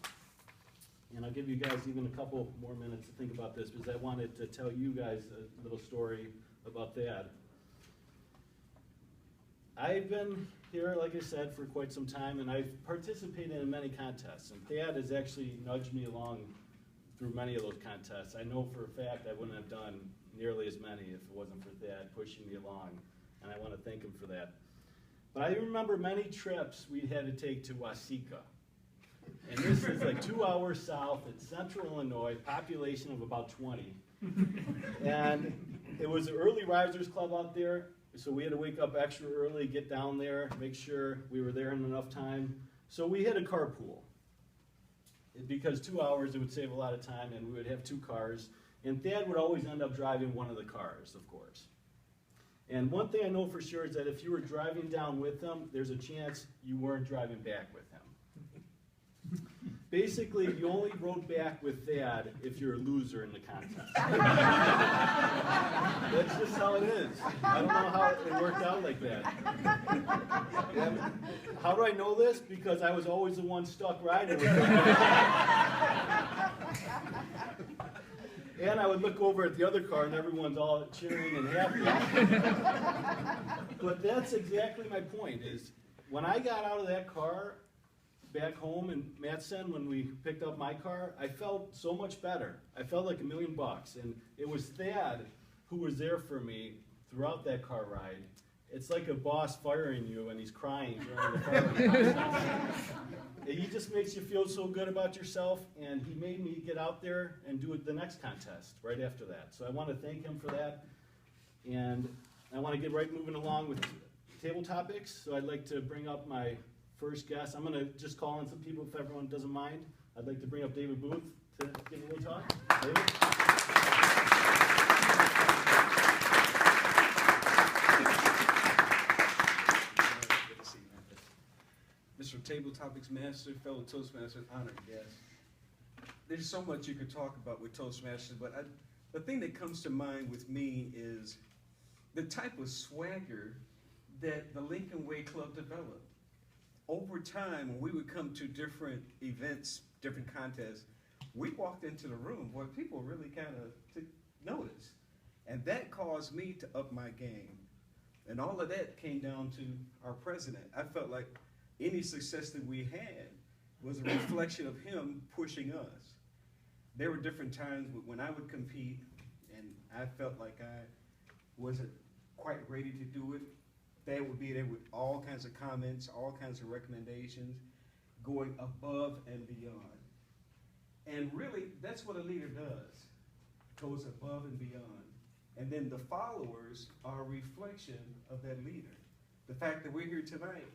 [SPEAKER 14] and I'll give you guys even a couple more minutes to think about this because I wanted to tell you guys a little story about Thad. I've been here, like I said, for quite some time, and I've participated in many contests, and Thad has actually nudged me along through many of those contests. I know for a fact I wouldn't have done nearly as many if it wasn't for Thad pushing me along, and I want to thank him for that. But I remember many trips we had to take to Waseca. And this is like 2 hours south in central Illinois, population of about 20. And it was an early risers club out there, so we had to wake up extra early, get down there, make sure we were there in enough time. So we had a carpool. Because 2 hours, it would save a lot of time, and we would have 2 cars. And Thad would always end up driving one of the cars, of course. And one thing I know for sure is that if you were driving down with him, there's a chance you weren't driving back with him. Basically, you only rode back with Thad if you're a loser in the contest. That's just how it is. I don't know how it worked out like that. How do I know this? Because I was always the one stuck riding with him. And I would look over at the other car and everyone's all cheering and happy. But that's exactly my point, is when I got out of that car back home in Matson, when we picked up my car, I felt so much better. I felt like $1 million. And it was Thad who was there for me throughout that car ride. It's like a boss firing you and he's crying during the car. He just makes you feel so good about yourself, and he made me get out there and do the next contest right after that. So I want to thank him for that, and I want to get right moving along with table topics. So I'd like to bring up my first guest. I'm going to just call in some people if everyone doesn't mind. I'd like to bring up David Booth to give a little talk. David?
[SPEAKER 15] Mr. Table Topics Master, fellow Toastmasters, honored guest. There's so much you could talk about with Toastmasters, but the thing that comes to mind with me is the type of swagger that the Lincoln Way Club developed. Over time, when we would come to different events, different contests, we walked into the room where people really kind of took notice. And that caused me to up my game. And all of that came down to our president. I felt like any success that we had was a reflection of him pushing us. There were different times when I would compete and I felt like I wasn't quite ready to do it. Thad would be there with all kinds of comments, all kinds of recommendations, going above and beyond. And really, that's what a leader does, goes above and beyond. And then the followers are a reflection of that leader. The fact that we're here tonight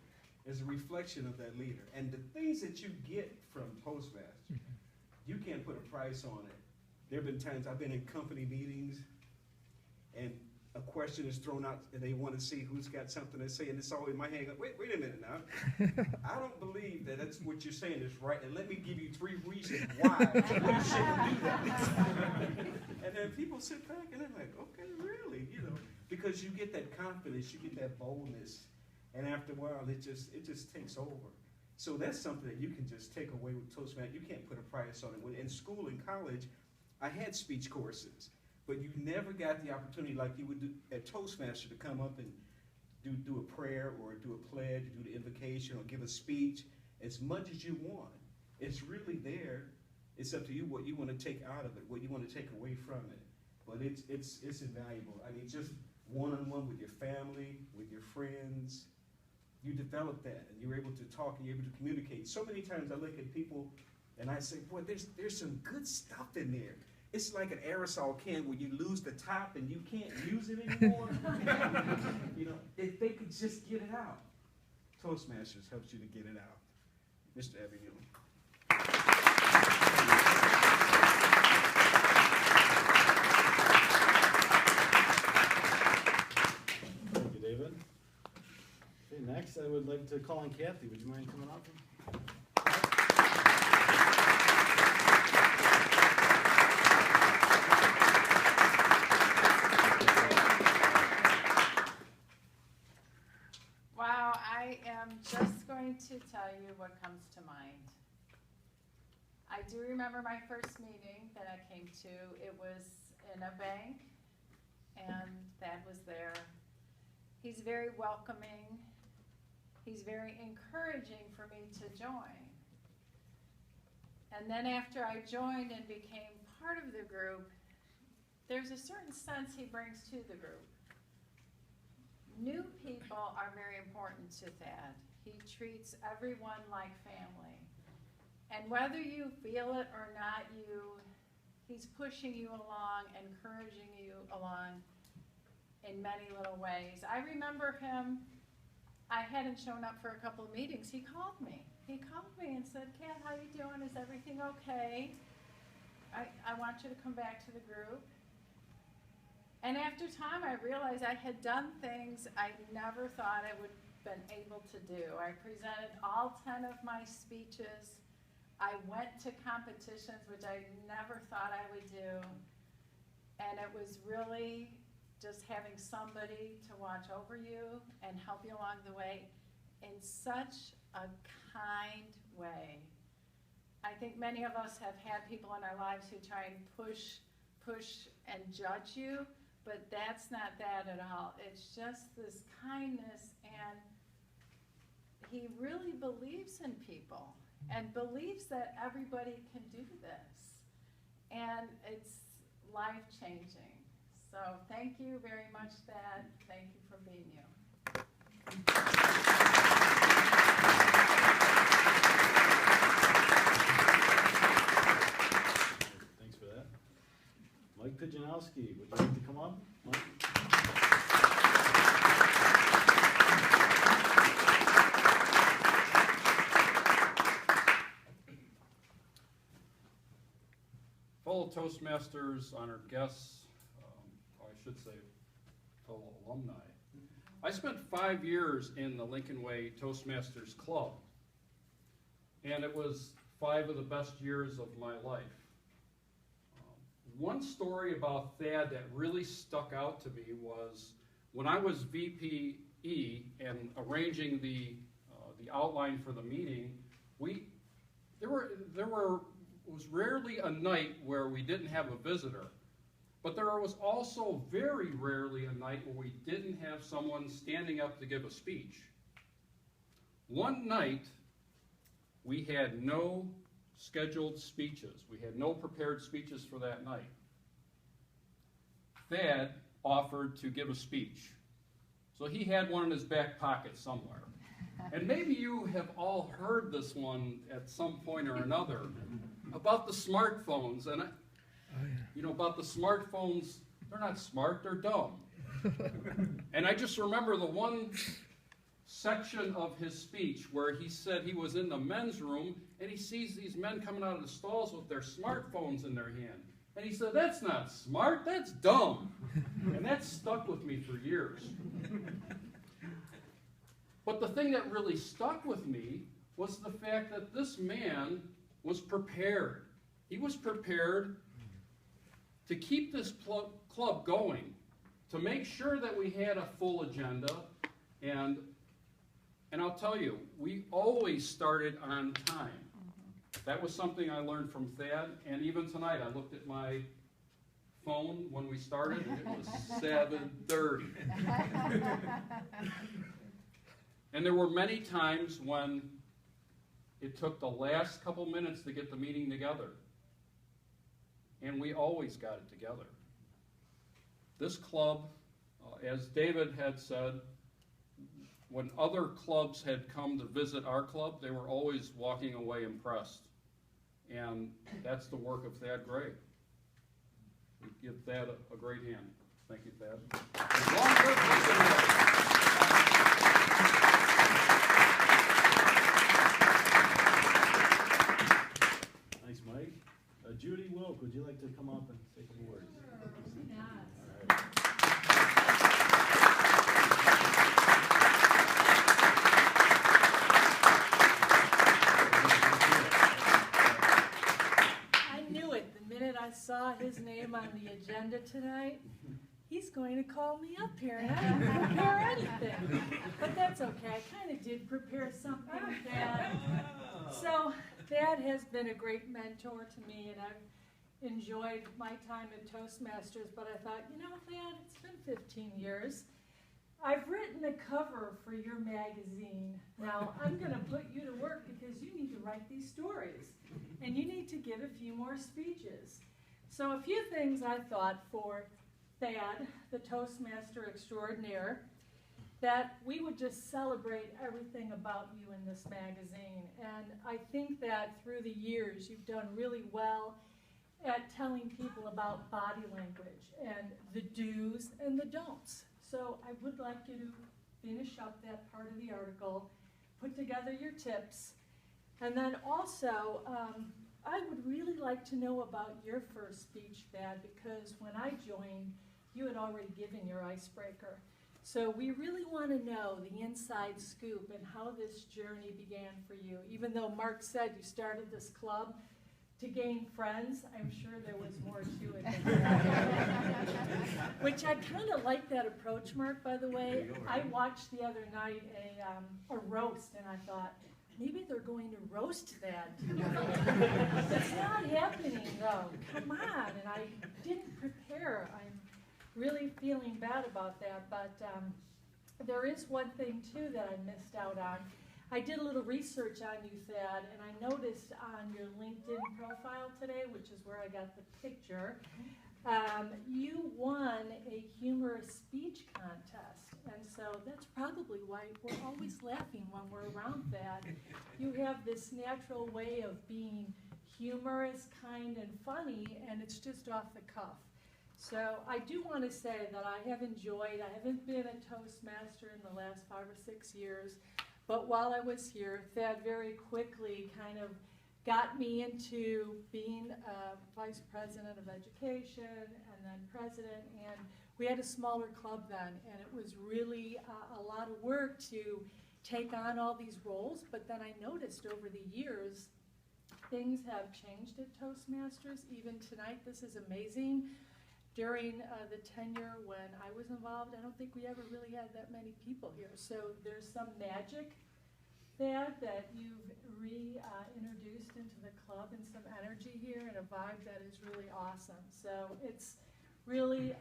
[SPEAKER 15] is a reflection of that leader. And the things that you get from Toastmasters, you can't put a price on it. There have been times I've been in company meetings and a question is thrown out and they want to see who's got something to say, and it's always my hand, wait a minute now. I don't believe that that's what you're saying is right, and let me give you 3 reasons why you shouldn't do that. And then people sit back and they're like, okay, really? You know, because you get that confidence, you get that boldness, and after a while it just takes over. So that's something that you can just take away with Toastmasters. You can't put a price on it. When in school and college, I had speech courses, but you never got the opportunity like you would do at Toastmasters to come up and do a prayer or do a pledge, do the invocation or give a speech as much as you want. It's really there It's up to you what you want to take out of it, what you want to take away from it. But it's invaluable. I mean, just one-on-one with your family, with your friends, you develop that, and you're able to talk, and you're able to communicate. So many times I look at people, and I say, boy, there's some good stuff in there. It's like an aerosol can where you lose the top and you can't use it anymore. You know, if they could just get it out. Toastmasters helps you to get it out. Mr. Abigail.
[SPEAKER 14] Thank you, David. Okay, next I would like to call on Kathy. Would you mind coming up?
[SPEAKER 16] Wow, I am just going to tell you what comes to mind. I do remember my first meeting that I came to. It was in a bank, and Thad was there. He's very welcoming. He's very encouraging for me to join. And then after I joined and became part of the group, there's a certain sense he brings to the group. New people are very important to Thad. He treats everyone like family. And whether you feel it or not, he's pushing you along, encouraging you along in many little ways. I remember him, I hadn't shown up for a couple of meetings. He called me. He called me and said, Kat, how you doing? Is everything okay? I want you to come back to the group. And after time, I realized I had done things I never thought I would have been able to do. I presented all 10 of my speeches. I went to competitions, which I never thought I would do. And it was really just having somebody to watch over you and help you along the way in such a kind way. I think many of us have had people in our lives who try and push and judge you. But that's not that at all. It's just this kindness, and he really believes in people and believes that everybody can do this. And it's life-changing. So thank you very much, Thad. Thank you for being you.
[SPEAKER 14] Thanks for that. Mike Pijanowski, would you like to come up? Mike?
[SPEAKER 17] Fellow Toastmasters, honored guests, or I should say fellow alumni. I spent 5 years in the Lincoln Way Toastmasters Club, and it was 5 of the best years of my life. One story about Thad that really stuck out to me was when I was VPE and arranging the outline for the meeting. There was rarely a night where we didn't have a visitor, but there was also very rarely a night where we didn't have someone standing up to give a speech. One night we had no scheduled speeches. We had no prepared speeches for that night. Thad offered to give a speech. So he had one in his back pocket somewhere. And maybe you have all heard this one at some point or another about the smartphones. And you know, about the smartphones, they're not smart, they're dumb. And I just remember the one section of his speech where he said he was in the men's room and he sees these men coming out of the stalls with their smartphones in their hand. And he said, that's not smart, that's dumb. And that stuck with me for years. But the thing that really stuck with me was the fact that this man was prepared. He was prepared to keep this club going, to make sure that we had a full agenda, and I'll tell you, we always started on time. That was something I learned from Thad, and even tonight I looked at my phone when we started, and it was 7:30. And there were many times when it took the last couple minutes to get the meeting together. and we always got it together. This club, as David had said, when other clubs had come to visit our club, they were always walking away impressed. And that's the work of Thad Gray. We give Thad a great hand. Thank you, Thad.
[SPEAKER 14] Thanks, Mike. Judy Wilk, would you like to come up and say some words?
[SPEAKER 18] I knew it the minute I saw his name on the agenda tonight. He's going to call me up here, and I didn't prepare anything. But that's okay. I kind of did prepare something, Thad. So, Thad has been a great mentor to me, and I've enjoyed my time at Toastmasters. But I thought, you know, Thad, it's been 15 years. I've written a cover for your magazine. Now, I'm going to put you to work because you need to write these stories. And you need to give a few more speeches. So a few things I thought for Thad, the Toastmaster extraordinaire, that we would just celebrate everything about you in this magazine. And I think that through the years, you've done really well at telling people about body language and the do's and the don'ts. So I would like you to finish up that part of the article, put together your tips, and then also, I would really like to know about your first speech, Thad, because when I joined, you had already given your icebreaker. So we really want to know the inside scoop and how this journey began for you. Even though Mark said you started this club to gain friends, I'm sure there was more to it than that. Which I kind of like that approach, Mark, by the way. I watched the other night a roast, and I thought, maybe they're going to roast that tonight. It's not happening, though. Come on. And I didn't prepare. I'm really feeling bad about that. But there is one thing, too, that I missed out on. I did a little research on you, Thad, and I noticed on your LinkedIn profile today, which is where I got the picture, you won a humorous speech contest. And so that's probably why we're always laughing when we're around Thad. You have this natural way of being humorous, kind, and funny, and it's just off the cuff. So I do want to say that I have enjoyed, I haven't been a Toastmaster in the last 5 or 6 years, but while I was here, Thad very quickly kind of got me into being Vice President of Education and then President, and we had a smaller club then, and it was really a lot of work to take on all these roles, but then I noticed over the years, things have changed at Toastmasters. Even tonight, this is amazing. During the tenure when I was involved, I don't think we ever really had that many people here. So there's some magic that you've reintroduced into the club and some energy here and a vibe that is really awesome. So it's really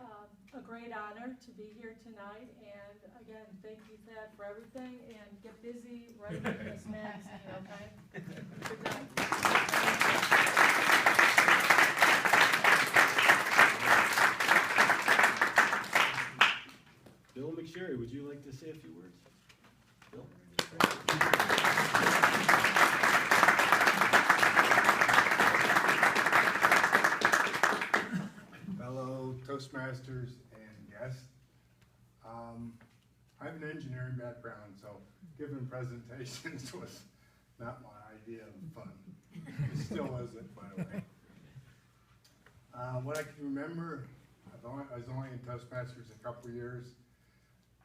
[SPEAKER 18] a great honor to be here tonight. And again, thank you, Thad, for everything. And get busy writing this magazine, okay? Good night.
[SPEAKER 14] Bill McSherry, would you like to say a few words? Bill?
[SPEAKER 19] Fellow Toastmasters and guests, I have an engineering background, so giving presentations was not my idea of fun. It still isn't, by the way. What I can remember, I was only in Toastmasters a couple of years.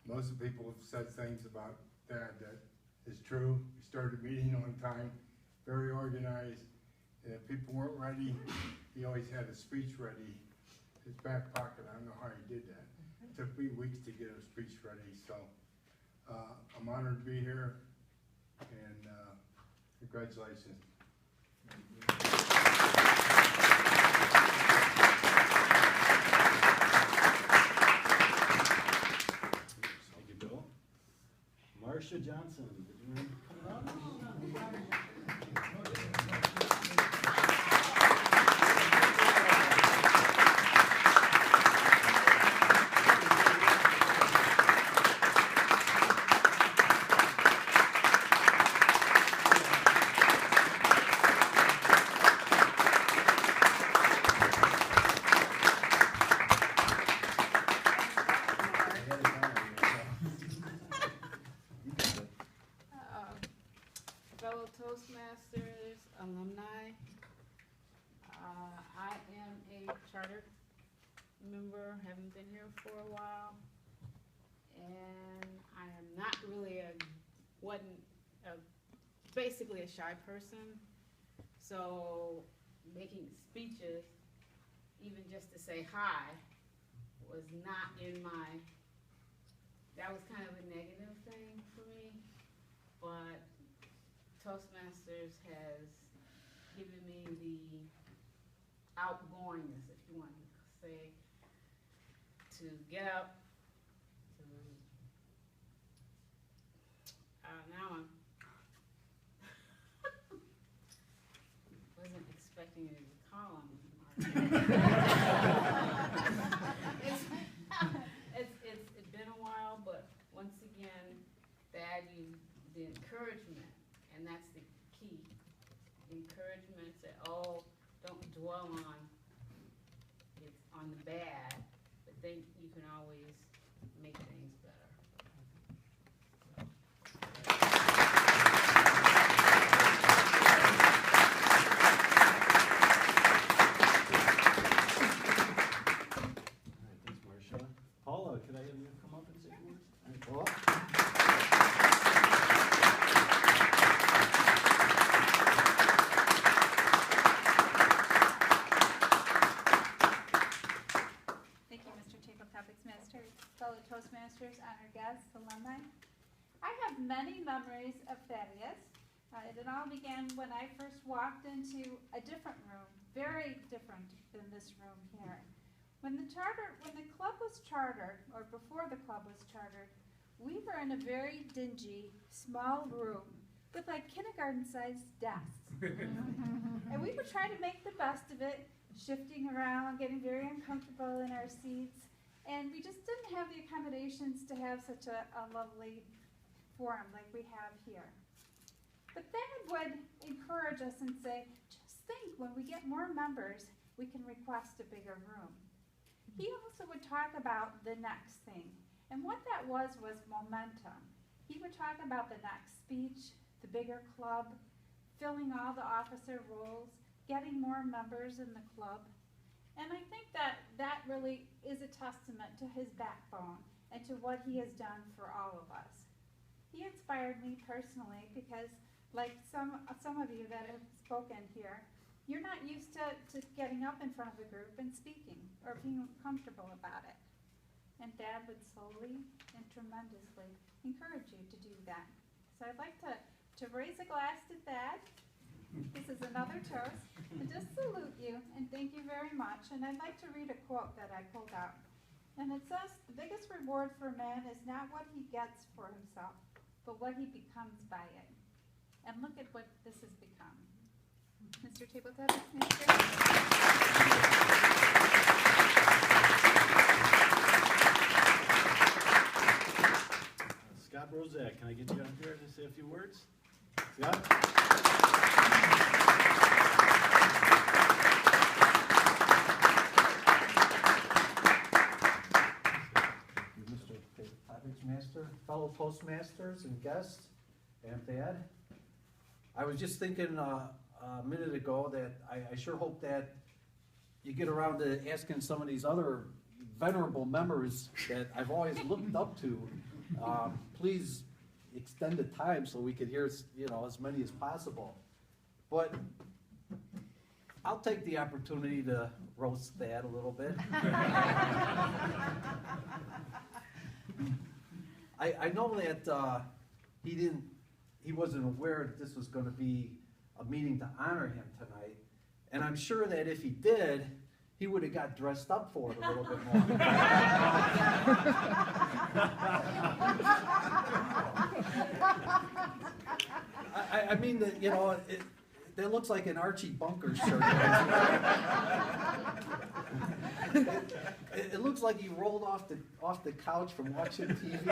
[SPEAKER 19] Most of the people have said things about Thad that is true. We started meeting on time, very organized, and if people weren't ready, he always had a speech ready. His back pocket, I don't know how he did that. It took me weeks to get a speech ready, so I'm honored to be here, and congratulations.
[SPEAKER 14] Thank you, Bill. Marcia Johnson, did you want to come up?
[SPEAKER 20] Toastmasters alumni. I am a charter member, haven't been here for a while, and I am not really basically a shy person. So making speeches, even just to say hi, was not in that was kind of a negative thing for me. But Toastmasters has given me the outgoingness, if you want to say, to get up, to, now I'm, wasn't expecting you to call on me, Mark. It's been a while, but once again, the encouragement, and that's the key. Encouragement that, don't dwell on the bad, but then you can always make things better.
[SPEAKER 14] Thanks, Marcia. Paula, could I have you come up and say a word? All right, Paula.
[SPEAKER 10] Thank you, Mr. Table Topics Master, fellow Toastmasters, honored guests, alumni. I have many memories of Thaddeus. It all began when I first walked into a different room, very different than this room here. When the club was chartered, or before the club was chartered, we were in a very dingy, small room with like kindergarten-sized desks. And we would try to make the best of it, shifting around, getting very uncomfortable in our seats, and we just didn't have the accommodations to have such a lovely forum like we have here. But Thad would encourage us and say, just think, when we get more members, we can request a bigger room. He also would talk about the next thing, and what that was momentum. He would talk about the next speech, the bigger club, filling all the officer roles, getting more members in the club. And I think that really is a testament to his backbone and to what he has done for all of us. He inspired me personally because, like some of you that have spoken here, you're not used to getting up in front of a group and speaking or being comfortable about it. And Dad would slowly and tremendously encourage you to do that. So I'd like to raise a glass to Thad. This is another toast. And just salute you and thank you very much. And I'd like to read a quote that I pulled out. And it says, "The biggest reward for man is not what he gets for himself, but what he becomes by it." And look at what this has become. Mr. Table Topics Master.
[SPEAKER 14] Scott Rosette, can I get you on here to say a few words? Scott?
[SPEAKER 21] Mr. Topics Master, fellow Toastmasters and guests, and Thad. I was just thinking a minute ago that I sure hope that you get around to asking some of these other venerable members that I've always looked up to. Please extend the time so we could hear as many as possible. But I'll take the opportunity to roast Thad a little bit. I know that he wasn't aware that this was going to be a meeting to honor him tonight, and I'm sure that if he did, he would have got dressed up for it a little bit more. I mean, that looks like an Archie Bunker shirt. It looks like he rolled off the couch from watching TV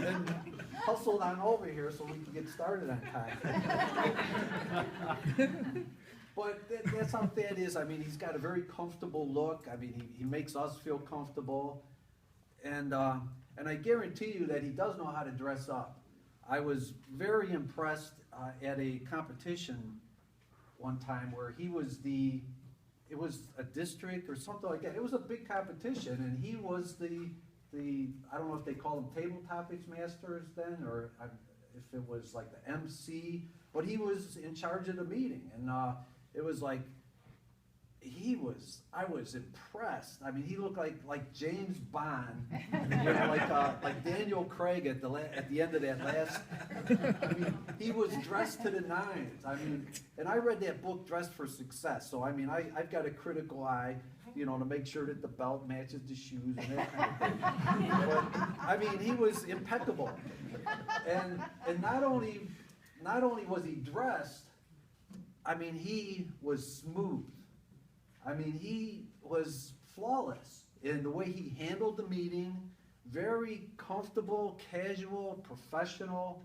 [SPEAKER 21] and hustled on over here so we can get started on time. But that's how Thad is. I mean, he's got a very comfortable look. I mean, he makes us feel comfortable, and I guarantee you that he does know how to dress up. I was very impressed at a competition one time where he was it was a district or something like that. It was a big competition, and he was the I don't know if they called him table topics masters then, or if it was like the MC, but he was in charge of the meeting, and it was like, I was impressed. I mean, he looked like James Bond, you know, like Daniel Craig at the end of that last. I mean, he was dressed to the nines. I mean, and I read that book, Dressed for Success. So I mean, I've got a critical eye, you know, to make sure that the belt matches the shoes and that kind of thing. But I mean, he was impeccable, and not only was he dressed, I mean, he was smooth. I mean, he was flawless in the way he handled the meeting, very comfortable, casual, professional.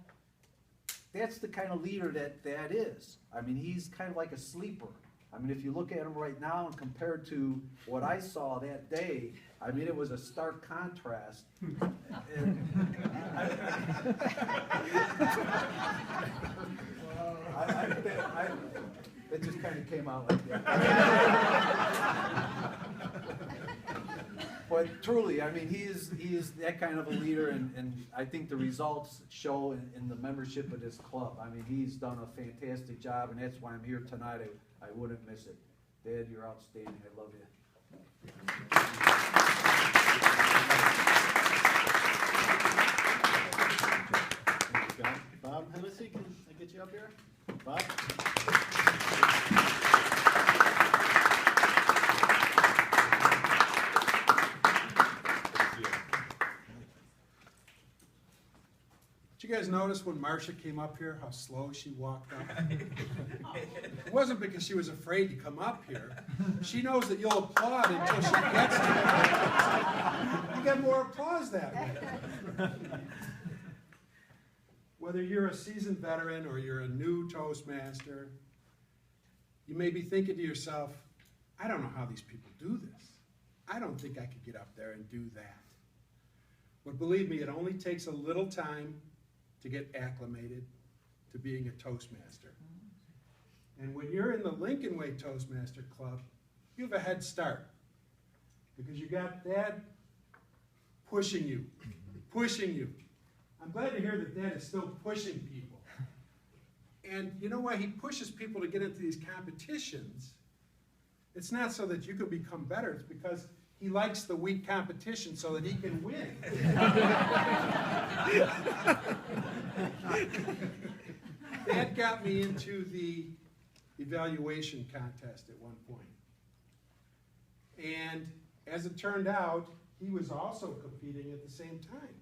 [SPEAKER 21] That's the kind of leader that is. I mean, he's kind of like a sleeper. I mean, if you look at him right now and compare to what I saw that day, I mean, it was a stark contrast. It just kind of came out like that. But truly, I mean, he is that kind of a leader, and I think the results show in the membership of this club. I mean, he's done a fantastic job, and that's why I'm here tonight. I wouldn't miss it. Dad, you're outstanding. I love you.
[SPEAKER 14] Bob Hennessy, can I get you up here? Bob?
[SPEAKER 1] Did you guys notice when Marcia came up here, how slow she walked up? It wasn't because she was afraid to come up here. She knows that you'll applaud until she gets to it. You get more applause that way. Whether you're a seasoned veteran or you're a new Toastmaster, you may be thinking to yourself, I don't know how these people do this. I don't think I could get up there and do that. But believe me, it only takes a little time to get acclimated to being a Toastmaster. And when you're in the Lincoln Way Toastmaster Club, you have a head start. Because you got Dad pushing you, pushing you. I'm glad to hear that Dad is still pushing people. And you know why he pushes people to get into these competitions? It's not so that you can become better, it's because he likes the weak competition so that he can win. Dad got me into the evaluation contest at one point. And as it turned out, he was also competing at the same time.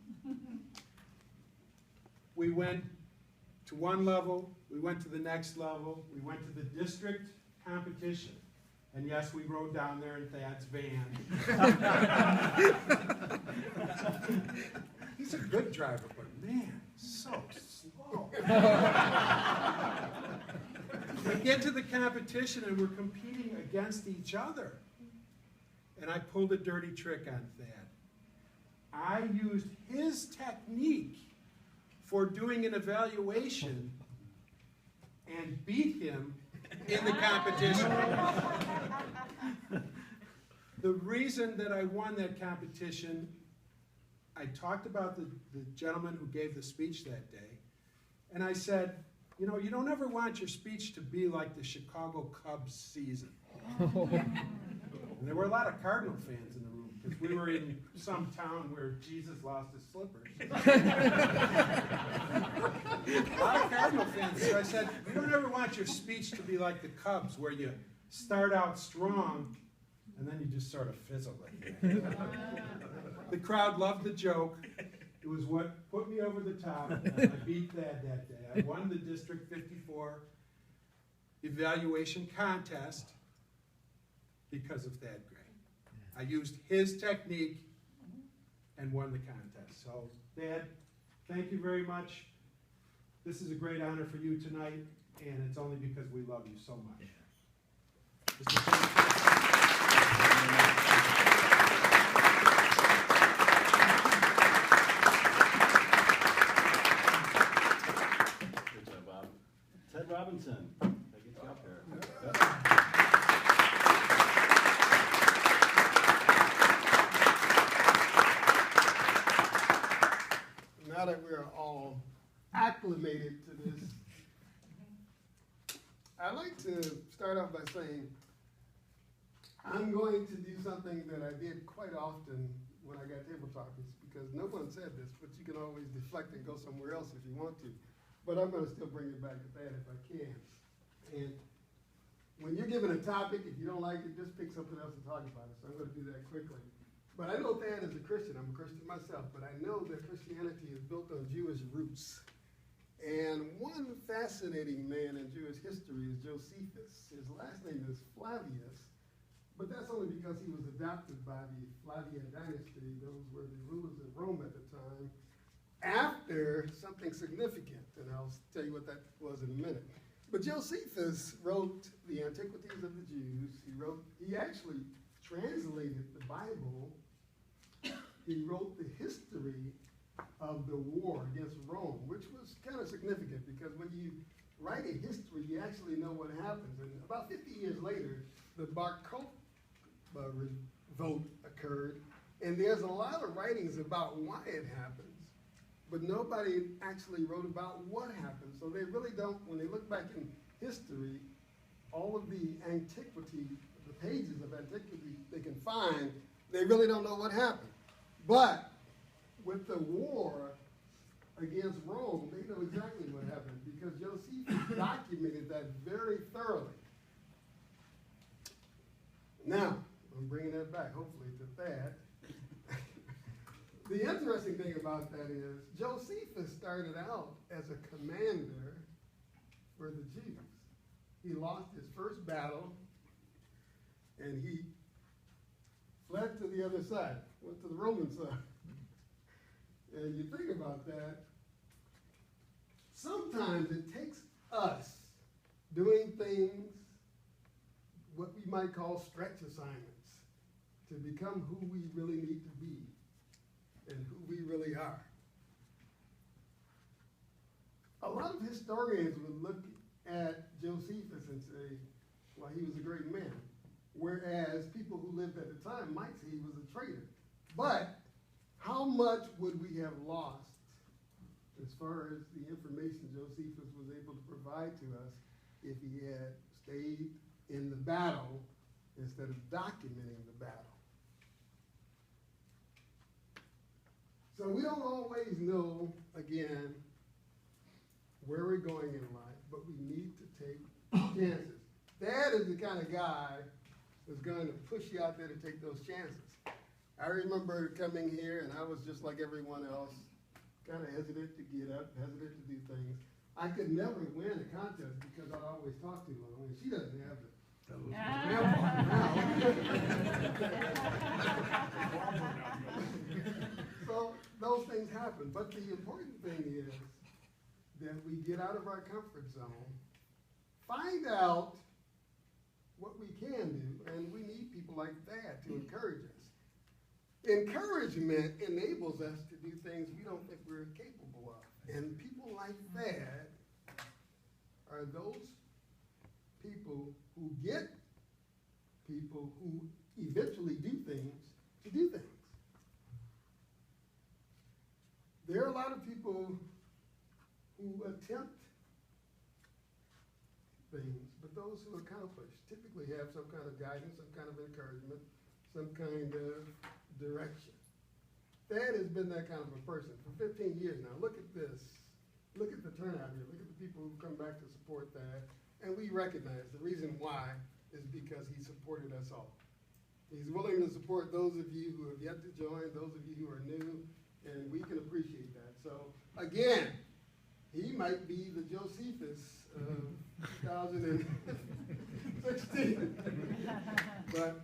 [SPEAKER 1] We went to one level, we went to the next level, we went to the district competition. And yes, we rode down there in Thad's van. He's a good driver, but man, so slow. We get to the competition and we're competing against each other. And I pulled a dirty trick on Thad. I used his technique for doing an evaluation and beat him in the competition. The reason that I won that competition, I talked about the gentleman who gave the speech that day, and I said, you know, you don't ever want your speech to be like the Chicago Cubs season. And there were a lot of Cardinal fans in the room, because we were in some town where Jesus lost his slippers. A lot of Cardinal fans. So I said, you don't ever want your speech to be like the Cubs, where you start out strong, and then you just sort of fizzle like that. The crowd loved the joke. It was what put me over the top. I beat that day. I won the District 54 evaluation contest because of Thad Gray. I used his technique and won the contest. So, Dad, thank you very much. This is a great honor for you tonight, and it's only because we love you so much. acclimated to this. I'd like to start off by saying I'm going to do something that I did quite often when I got table topics, because no one said this, but you can always deflect and go somewhere else if you want to. But I'm going to still bring it back to that if I can. And when you're given a topic, if you don't like it, just pick something else to talk about it. So I'm going to do that quickly. But I know Thad is a Christian. I'm a Christian myself. But I know that Christianity is built on Jewish roots. And one fascinating man in Jewish history is Josephus. His last name is Flavius. But that's only because he was adopted by the Flavian dynasty. Those were the rulers of Rome at the time, after something significant. And I'll tell you what that was in a minute. But Josephus wrote the Antiquities of the Jews. He actually translated the Bible. He wrote the history of the war against Rome, which was kind of significant because when you write a history, you actually know what happens. And about 50 years later, the Bar Kokhba revolt occurred, and there's a lot of writings about why it happens, but nobody actually wrote about what happened. So they really don't, when they look back in history, all of the antiquity, the pages of antiquity they can find, they really don't know what happened. But with the war against Rome, they know exactly what happened because Josephus documented that very thoroughly. Now, I'm bringing that back, hopefully, to Thad. The interesting thing about that is Josephus started out as a commander for the Jews. He lost his first battle, and he fled to the other side, went to the Roman side. And you think about that, sometimes it takes us doing things, what we might call stretch assignments, to become who we really need to be and who we really are. A lot of historians would look at Josephus and say, well, he was a great man. Whereas people who lived at the time might say he was a traitor. But how much would we have lost as far as the information Josephus was able to provide to us if he had stayed in the battle instead of documenting the battle? So we don't always know, again, where we're going in life, but we need to take chances. That is the kind of guy who's going to push you out there to take those chances. I remember coming here, and I was just like everyone else, kind of hesitant to get up, hesitant to do things. I could never win a contest because I'd always talk too long, and she doesn't have it. So those things happen, but the important thing is that we get out of our comfort zone, find out what we can do, and we need people like that to encourage us. Encouragement enables us to do things we don't think we're capable of. And people like that are those people who get people who eventually do things to do things. There are a lot of people who attempt things, but those who accomplish typically have some kind of guidance, some kind of encouragement, some kind of direction. Thad has been that kind of a person for 15 years now. Look at this. Look at the turnout here. Look at the people who come back to support Thad. And we recognize the reason why is because he supported us all. He's willing to support those of you who have yet to join, those of you who are new, and we can appreciate that. So, again, he might be the Josephus of 2016. But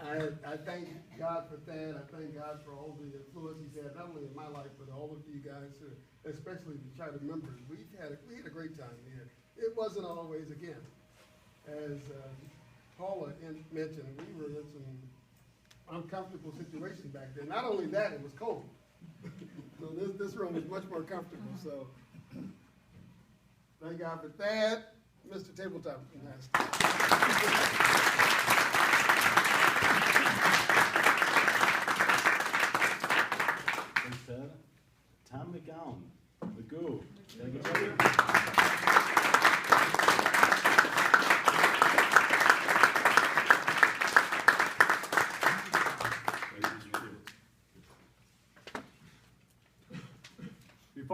[SPEAKER 1] I thank God for Thad. I thank God for all the influence he's had, not only in my life, but all of you guys, especially the charter members. We had a great time here. It wasn't always, again, as Paula mentioned, we were in some uncomfortable situations back then. Not only that, it was cold. So this room is much more comfortable. So thank God for Thad, Mr. Tabletop Master.
[SPEAKER 14] Thanks, Ted. Tom McGowan, Magoo.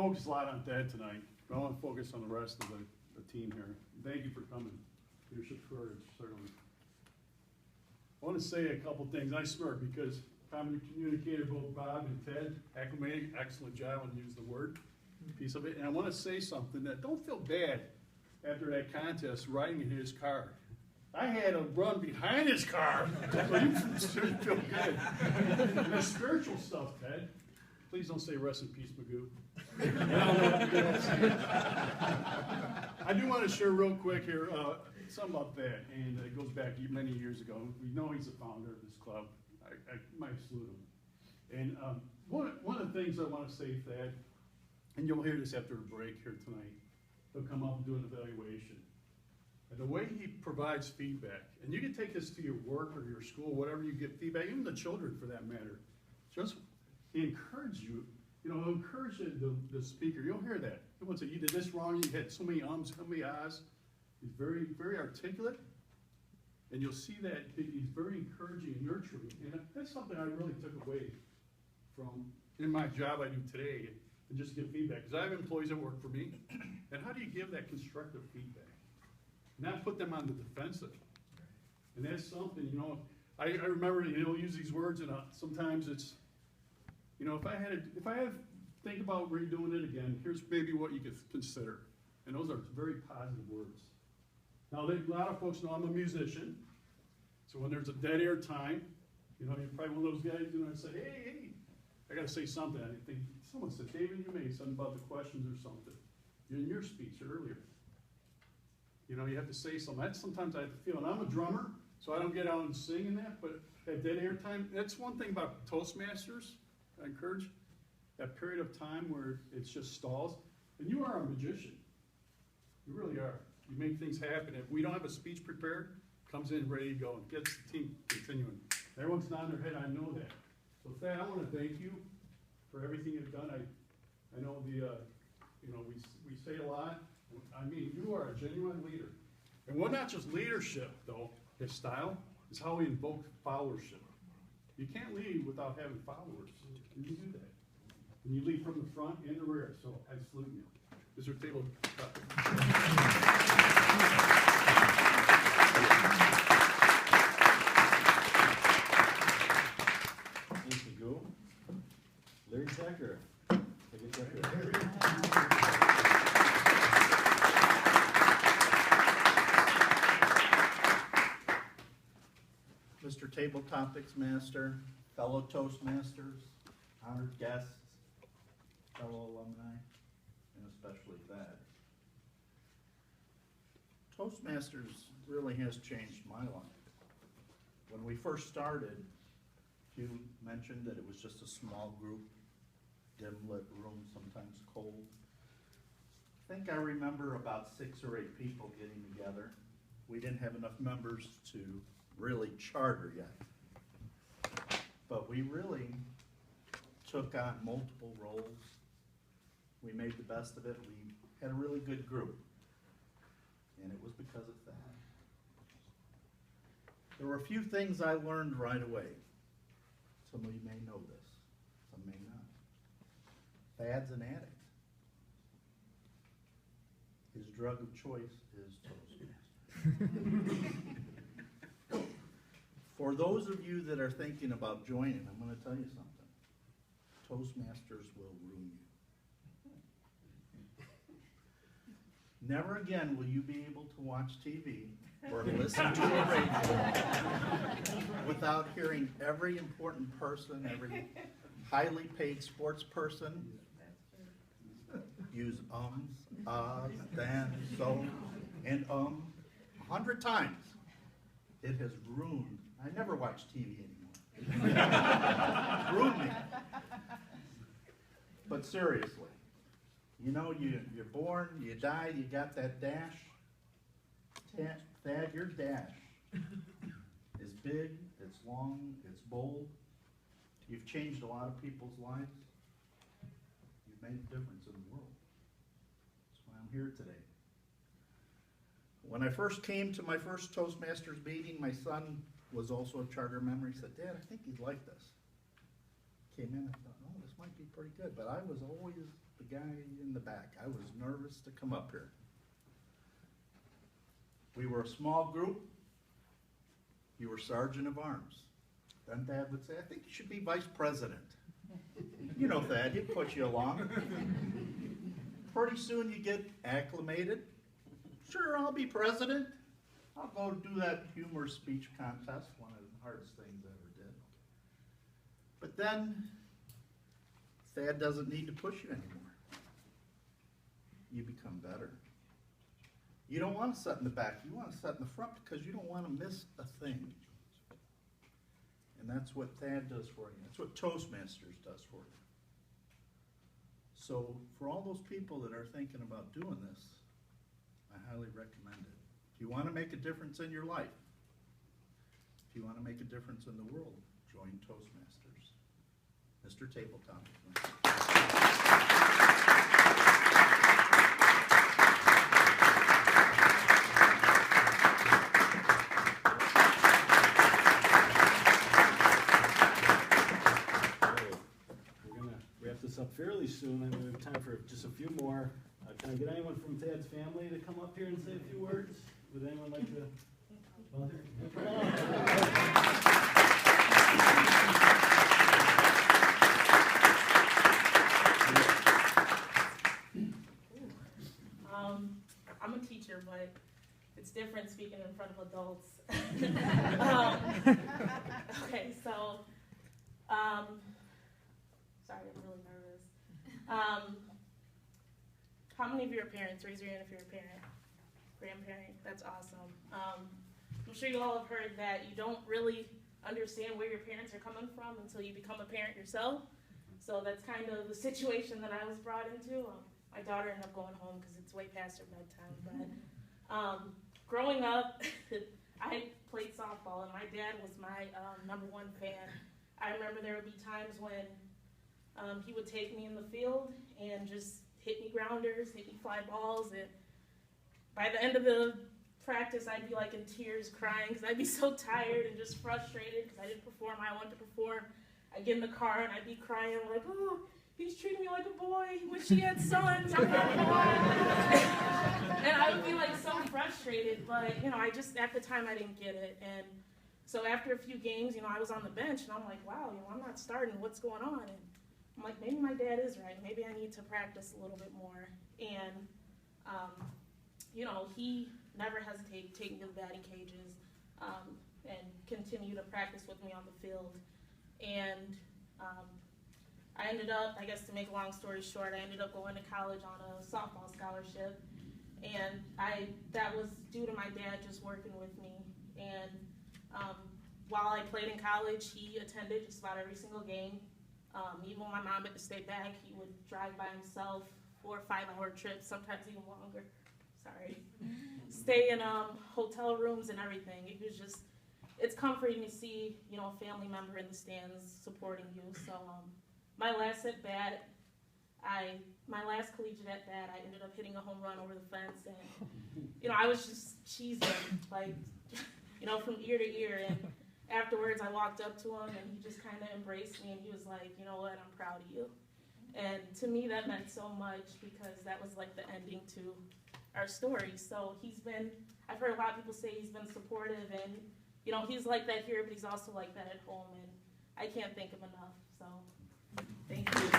[SPEAKER 2] focused a lot on Thad tonight, but I want to focus on the rest of the team here. Thank you for coming. Leadership courage, certainly. I want to say a couple things. I smirk because common communicator, both Bob and Ted, acclimating, excellent job on use the word piece of it. And I want to say something that don't feel bad after that contest riding in his car. I had to run behind his car, so you should feel good. And the spiritual stuff, Ted. Please don't say rest in peace, Magoo. I do want to share real quick here something about that, and it goes back many years ago. We know he's the founder of this club. I might salute him. And one of the things I want to say, Thad, and you'll hear this after a break here tonight, he'll come up and do an evaluation. And the way he provides feedback, and you can take this to your work or your school, whatever you get feedback, even the children for that matter, just he encourages you, he'll encourage the speaker. You'll hear that. He won't say, you did this wrong, you had so many ums, so many ahs. He's very, very articulate, and you'll see that he's very encouraging and nurturing. And that's something I really took away from in my job I do today, and just give feedback. Because I have employees that work for me, and how do you give that constructive feedback? Not put them on the defensive. And that's something, I remember, use these words, and sometimes it's, if I had to think about redoing it again, here's maybe what you could consider. And those are very positive words. Now, a lot of folks know I'm a musician, so when there's a dead air time, you're probably one of those guys, say, hey, I got to say something. I think someone said, David, you made something about the questions or something in your speech earlier. You have to say something. That's sometimes I have to feel, and I'm a drummer, so I don't get out and sing in that, but that dead air time, that's one thing about Toastmasters, I encourage, that period of time where it's just stalls, and you are a magician. You really are. You make things happen. If we don't have a speech prepared, comes in ready to go and gets the team continuing. Everyone's nodding their head, I know that. So Thad, I want to thank you for everything you've done. I know we say a lot. I mean, you are a genuine leader. And what not just leadership, though, his style is how he invokes followership. You can't lead without having followers. And you do that. And you lead from the front and the rear. So I salute you. Mr. Table.
[SPEAKER 14] Thanks, Magoo. Larry Tucker. Take a checker.
[SPEAKER 21] Mr. Table Topics Master, fellow Toastmasters, honored guests, fellow alumni, and especially Thad. Toastmasters really has changed my life. When we first started, you mentioned that it was just a small group, dim lit room, sometimes cold. I think I remember about 6 or 8 people getting together. We didn't have enough members to really charter yet. But we really took on multiple roles. We made the best of it. We had a really good group. And it was because of that. There were a few things I learned right away. Some of you may know this, some may not. Thad's an addict. His drug of choice is Toastmasters. For those of you that are thinking about joining, I'm going to tell you something. Toastmasters will ruin you. Never again will you be able to watch TV or listen to a radio without hearing every important person, every highly paid sports person use ums, ahs, then, so, and 100 times. It has ruined. I never watch TV anymore. Ruined me. But seriously, you're born, you died, you got that dash. Thad, your dash is big, it's long, it's bold. You've changed a lot of people's lives. You've made a difference in the world. That's why I'm here today. When I first came to my first Toastmasters meeting, my son was also a charter member. He said, Dad, I think you'd like this. Came in and thought, oh, this might be pretty good. But I was always
[SPEAKER 4] the guy in the back. I was nervous to come up here. We were a small group. You were sergeant of arms. Then Thad would say, I think you should be vice president. You know Thad, he'd put you along. Pretty soon you get acclimated. Sure, I'll be president. I'll go do that humor speech contest, one of the hardest things I ever did. But then, Thad doesn't need to push you anymore. You become better. You don't want to sit in the back, you want to sit in the front because you don't want to miss a thing. And that's what Thad does for you. That's what Toastmasters does for you. So for all those people that are thinking about doing this, I highly recommend it. If you want to make a difference in your life, if you want to make a difference in the world, join Toastmasters. Mr. Tabletop.
[SPEAKER 14] Up fairly soon, and we have time for just a few more. Can I get anyone from Thad's family to come up here and say a few words? Would anyone like to volunteer?
[SPEAKER 22] I'm a teacher, but it's different speaking in front of adults. Okay, so sorry, I'm really nervous. How many of you are parents? Raise your hand if you're a parent. Grandparent, that's awesome. I'm sure you all have heard that you don't really understand where your parents are coming from until you become a parent yourself. So that's kind of the situation that I was brought into. My daughter ended up going home because it's way past her bedtime. But growing up, I played softball, and my dad was my #1 fan. I remember there would be times when he would take me in the field and just hit me grounders, hit me fly balls, and by the end of the practice, I'd be like in tears crying because I'd be so tired and just frustrated because I didn't perform how I wanted to perform. I'd get in the car and I'd be crying like, oh, he's treating me like a boy. Wish he had sons. I'm not a boy. And I would be like so frustrated, but you know, I just, at the time I didn't get it. And so after a few games, you know, I was on the bench and I'm like, wow, you know, I'm not starting, what's going on? And I'm like, maybe my dad is right. Maybe I need to practice a little bit more. And, you know, he never hesitated to take me to the batting cages and continue to practice with me on the field. And I ended up, I guess to make a long story short, I ended up going to college on a softball scholarship. And that was due to my dad just working with me. And while I played in college, he attended just about every single game. Even when my mom had to stay back, he would drive by himself 4 or 5 hour trips, sometimes even longer. Sorry. Stay in hotel rooms and everything. It was just, it's comforting to see, you know, a family member in the stands supporting you. So my last at bat, my last collegiate at bat, I ended up hitting a home run over the fence, and you know, I was just cheesing, like, you know, from ear to ear. And afterwards, I walked up to him, and he just kind of embraced me, and he was like, you know what, I'm proud of you. And to me, that meant so much because that was like the ending to our story. So he's been, I've heard a lot of people say he's been supportive, and you know, he's like that here, but he's also like that at home, and I can't thank him enough. So thank you.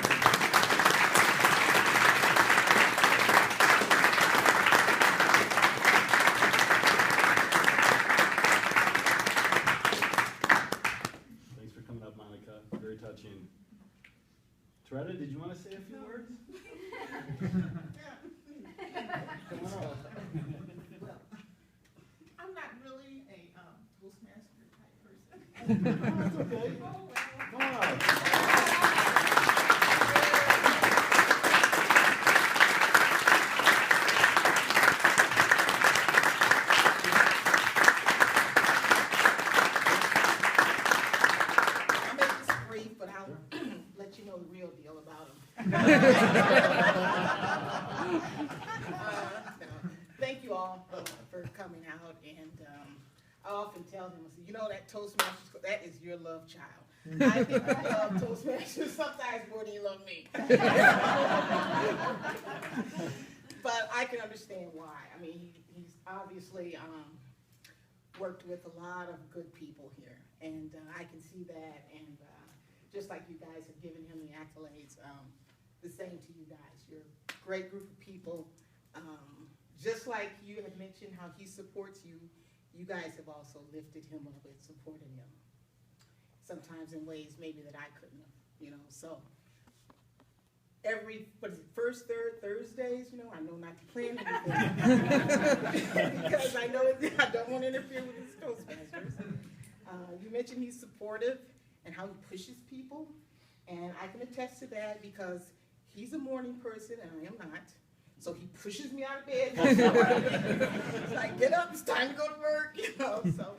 [SPEAKER 14] Thanks for coming up, Monica. Very touching. Toretta, did you want to say a few words? Come on up.
[SPEAKER 23] Well, I'm not really a Toastmaster type person.
[SPEAKER 14] That's okay.
[SPEAKER 23] Oh, well.
[SPEAKER 14] Come on up.
[SPEAKER 23] I'll make this brief, but I'll let you know the real deal about him. Thank you all for coming out, and I often tell him, I say, you know, that Toastmasters, that is your love child. I think I love Toastmasters sometimes more than you love me. But I can understand why. I mean, he's obviously worked with a lot of good people here, and I can see that. And just like you guys have given him the accolades, the same to you guys. You're a great group of people. Just like you had mentioned how he supports you, you guys have also lifted him up and supported him. Sometimes in ways maybe that I couldn't have, you know. So every, what is it, first, third Thursdays, you know, I know not to plan anything because I know I don't want to interfere with his Toastmasters. You mentioned he's supportive and how he pushes people, and I can attest to that because he's a morning person and I am not. So he pushes me out of bed. It's like, get up, it's time to go to work, you know. So,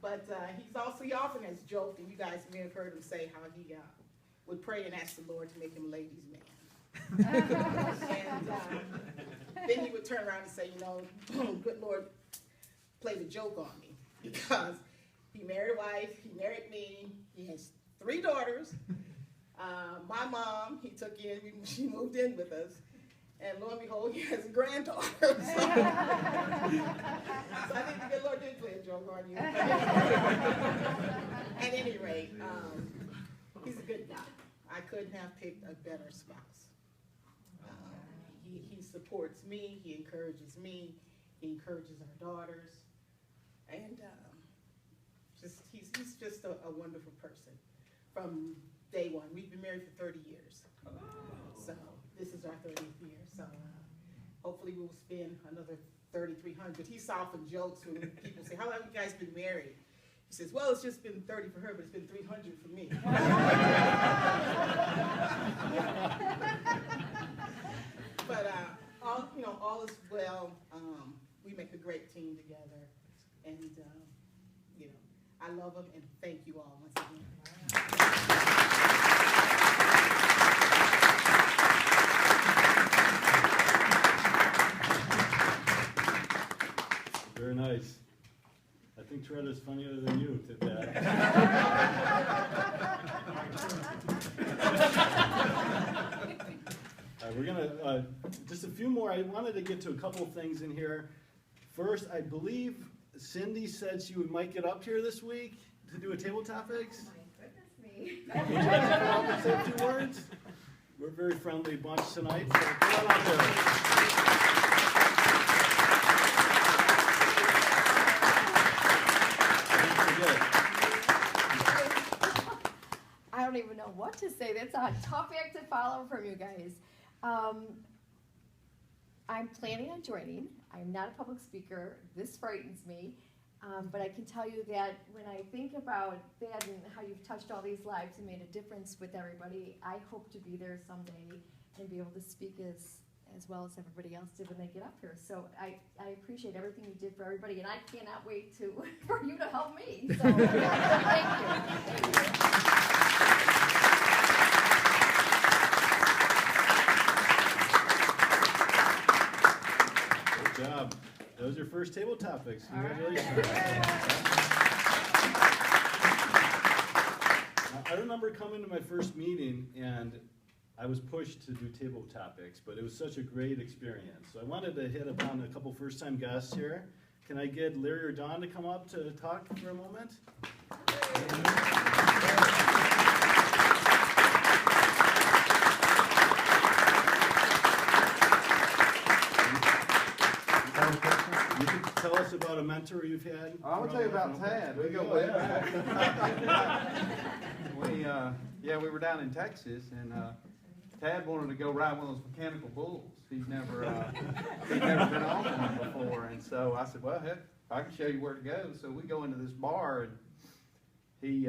[SPEAKER 23] but he often has joked, and you guys may have heard him say how he would pray and ask the Lord to make him a ladies' man. And then he would turn around and say, you know, good Lord played a joke on me because he married a wife, he married me, he has 3 daughters. My mom, he took in, she moved in with us, and lo and behold, he has a granddaughter. So I think the good Lord did play a joke on you. At any rate, he's a good guy. I couldn't have picked a better spouse. He supports me, he encourages me, he encourages our daughters, and he's just a wonderful person. From day one, we've been married for 30 years. So this is our 30th year. So hopefully we'll spend another 3,300. He often jokes when people say, how long have you guys been married? He says, well, it's just been 30 for her, but it's been 300 for me. But all is well. We make a great team together, and I love him, and thank you all once again.
[SPEAKER 14] Very nice. I think Toretta's funnier than you did that. We're gonna, just a few more. I wanted to get to a couple of things in here. First, I believe Cindy said she might get up here this week to do a table topics.
[SPEAKER 6] Oh my goodness me.
[SPEAKER 14] Would you like to come up and say a few words? We're a very friendly bunch tonight, so come on out there.
[SPEAKER 6] I don't even know what to say. That's a tough act to follow from you guys. I'm planning on joining. I'm not a public speaker. This frightens me. But I can tell you that when I think about that and how you've touched all these lives and made a difference with everybody, I hope to be there someday and be able to speak as well as everybody else did when they get up here. So I appreciate everything you did for everybody, and I cannot wait for you to help me. So thank you.
[SPEAKER 14] Good job. That was your first table topics. Congratulations. I remember coming to my first meeting and I was pushed to do table topics, but it was such a great experience. So I wanted to hit upon a couple first-time guests here. Can I get Larry or Don to come up to talk for a moment? You can tell us about a mentor you've had.
[SPEAKER 8] I'm gonna tell you about Tad. We go way back. We were down in Texas, and Tad wanted to go ride one of those mechanical bulls. He'd never been on one before, and so I said, "Well, heck, I can show you where to go." So we go into this bar, and he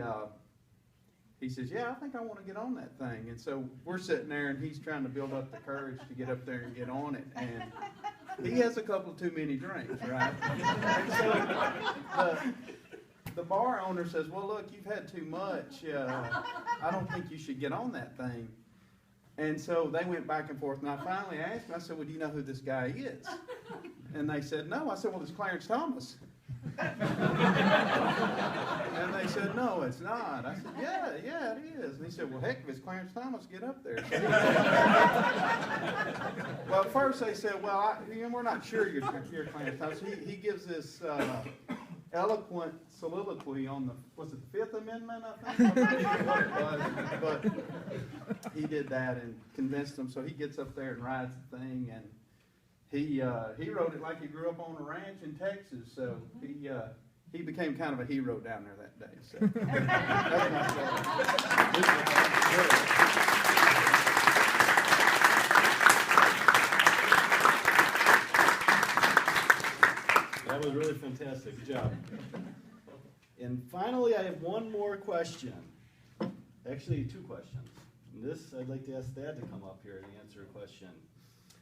[SPEAKER 8] says, "Yeah, I think I want to get on that thing." And so we're sitting there, and he's trying to build up the courage to get up there and get on it, and he has a couple too many drinks, right? And so the bar owner says, "Well, look, you've had too much. I don't think you should get on that thing." And so they went back and forth, and I finally asked him, I said, "Well, do you know who this guy is?" And they said, "No." I said, "Well, it's Clarence Thomas." And they said, no, it's not. I said, yeah, it is. And he said, well, heck, if it's Clarence Thomas, get up there. Well, first they said, well, we're not sure you're Clarence Thomas. He gives this eloquent soliloquy on was it the Fifth Amendment, I think? What it was. But he did that and convinced them, so he gets up there and rides the thing, and he wrote it like he grew up on a ranch in Texas, so he became kind of a hero down there that day. So that's my
[SPEAKER 14] That was really fantastic. Good job. And finally, I have one more question. Actually, two questions. And this, I'd like to ask Thad to come up here and answer a question.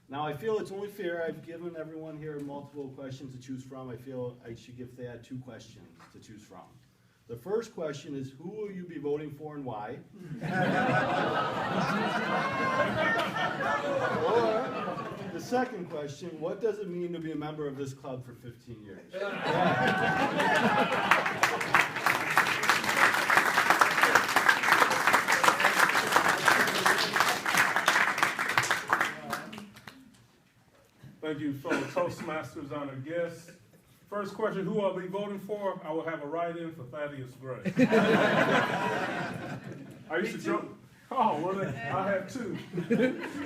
[SPEAKER 14] Now, I feel it's only fair. I've given everyone here multiple questions to choose from. I feel I should give Thad two questions to choose from. The first question is, who will you be voting for and why? Or the second question, what does it mean to be a member of this club for 15 years?
[SPEAKER 3] Thank you, fellow Toastmasters, honored guests. First question, who I'll be voting for? I will have a write-in for Thaddeus Gray. I used to joke. Oh, well, I have two.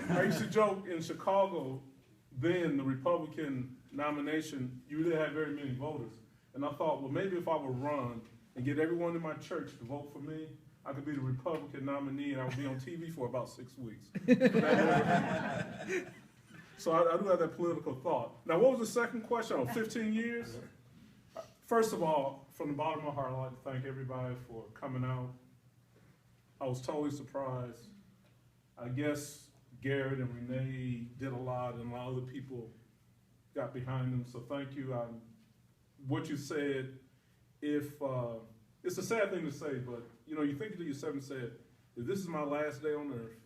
[SPEAKER 3] I used to joke in Chicago, then the Republican nomination, you really had very many voters. And I thought, well, maybe if I would run and get everyone in my church to vote for me, I could be the Republican nominee and I would be on TV for about 6 weeks. So I do have that political thought. Now, what was the second question? Oh, 15 years? First of all, from the bottom of my heart, I'd like to thank everybody for coming out. I was totally surprised. I guess Garrett and Renee did a lot, and a lot of other people got behind them, so thank you. What you said, it's a sad thing to say, but you think to yourself and said, if this is my last day on earth,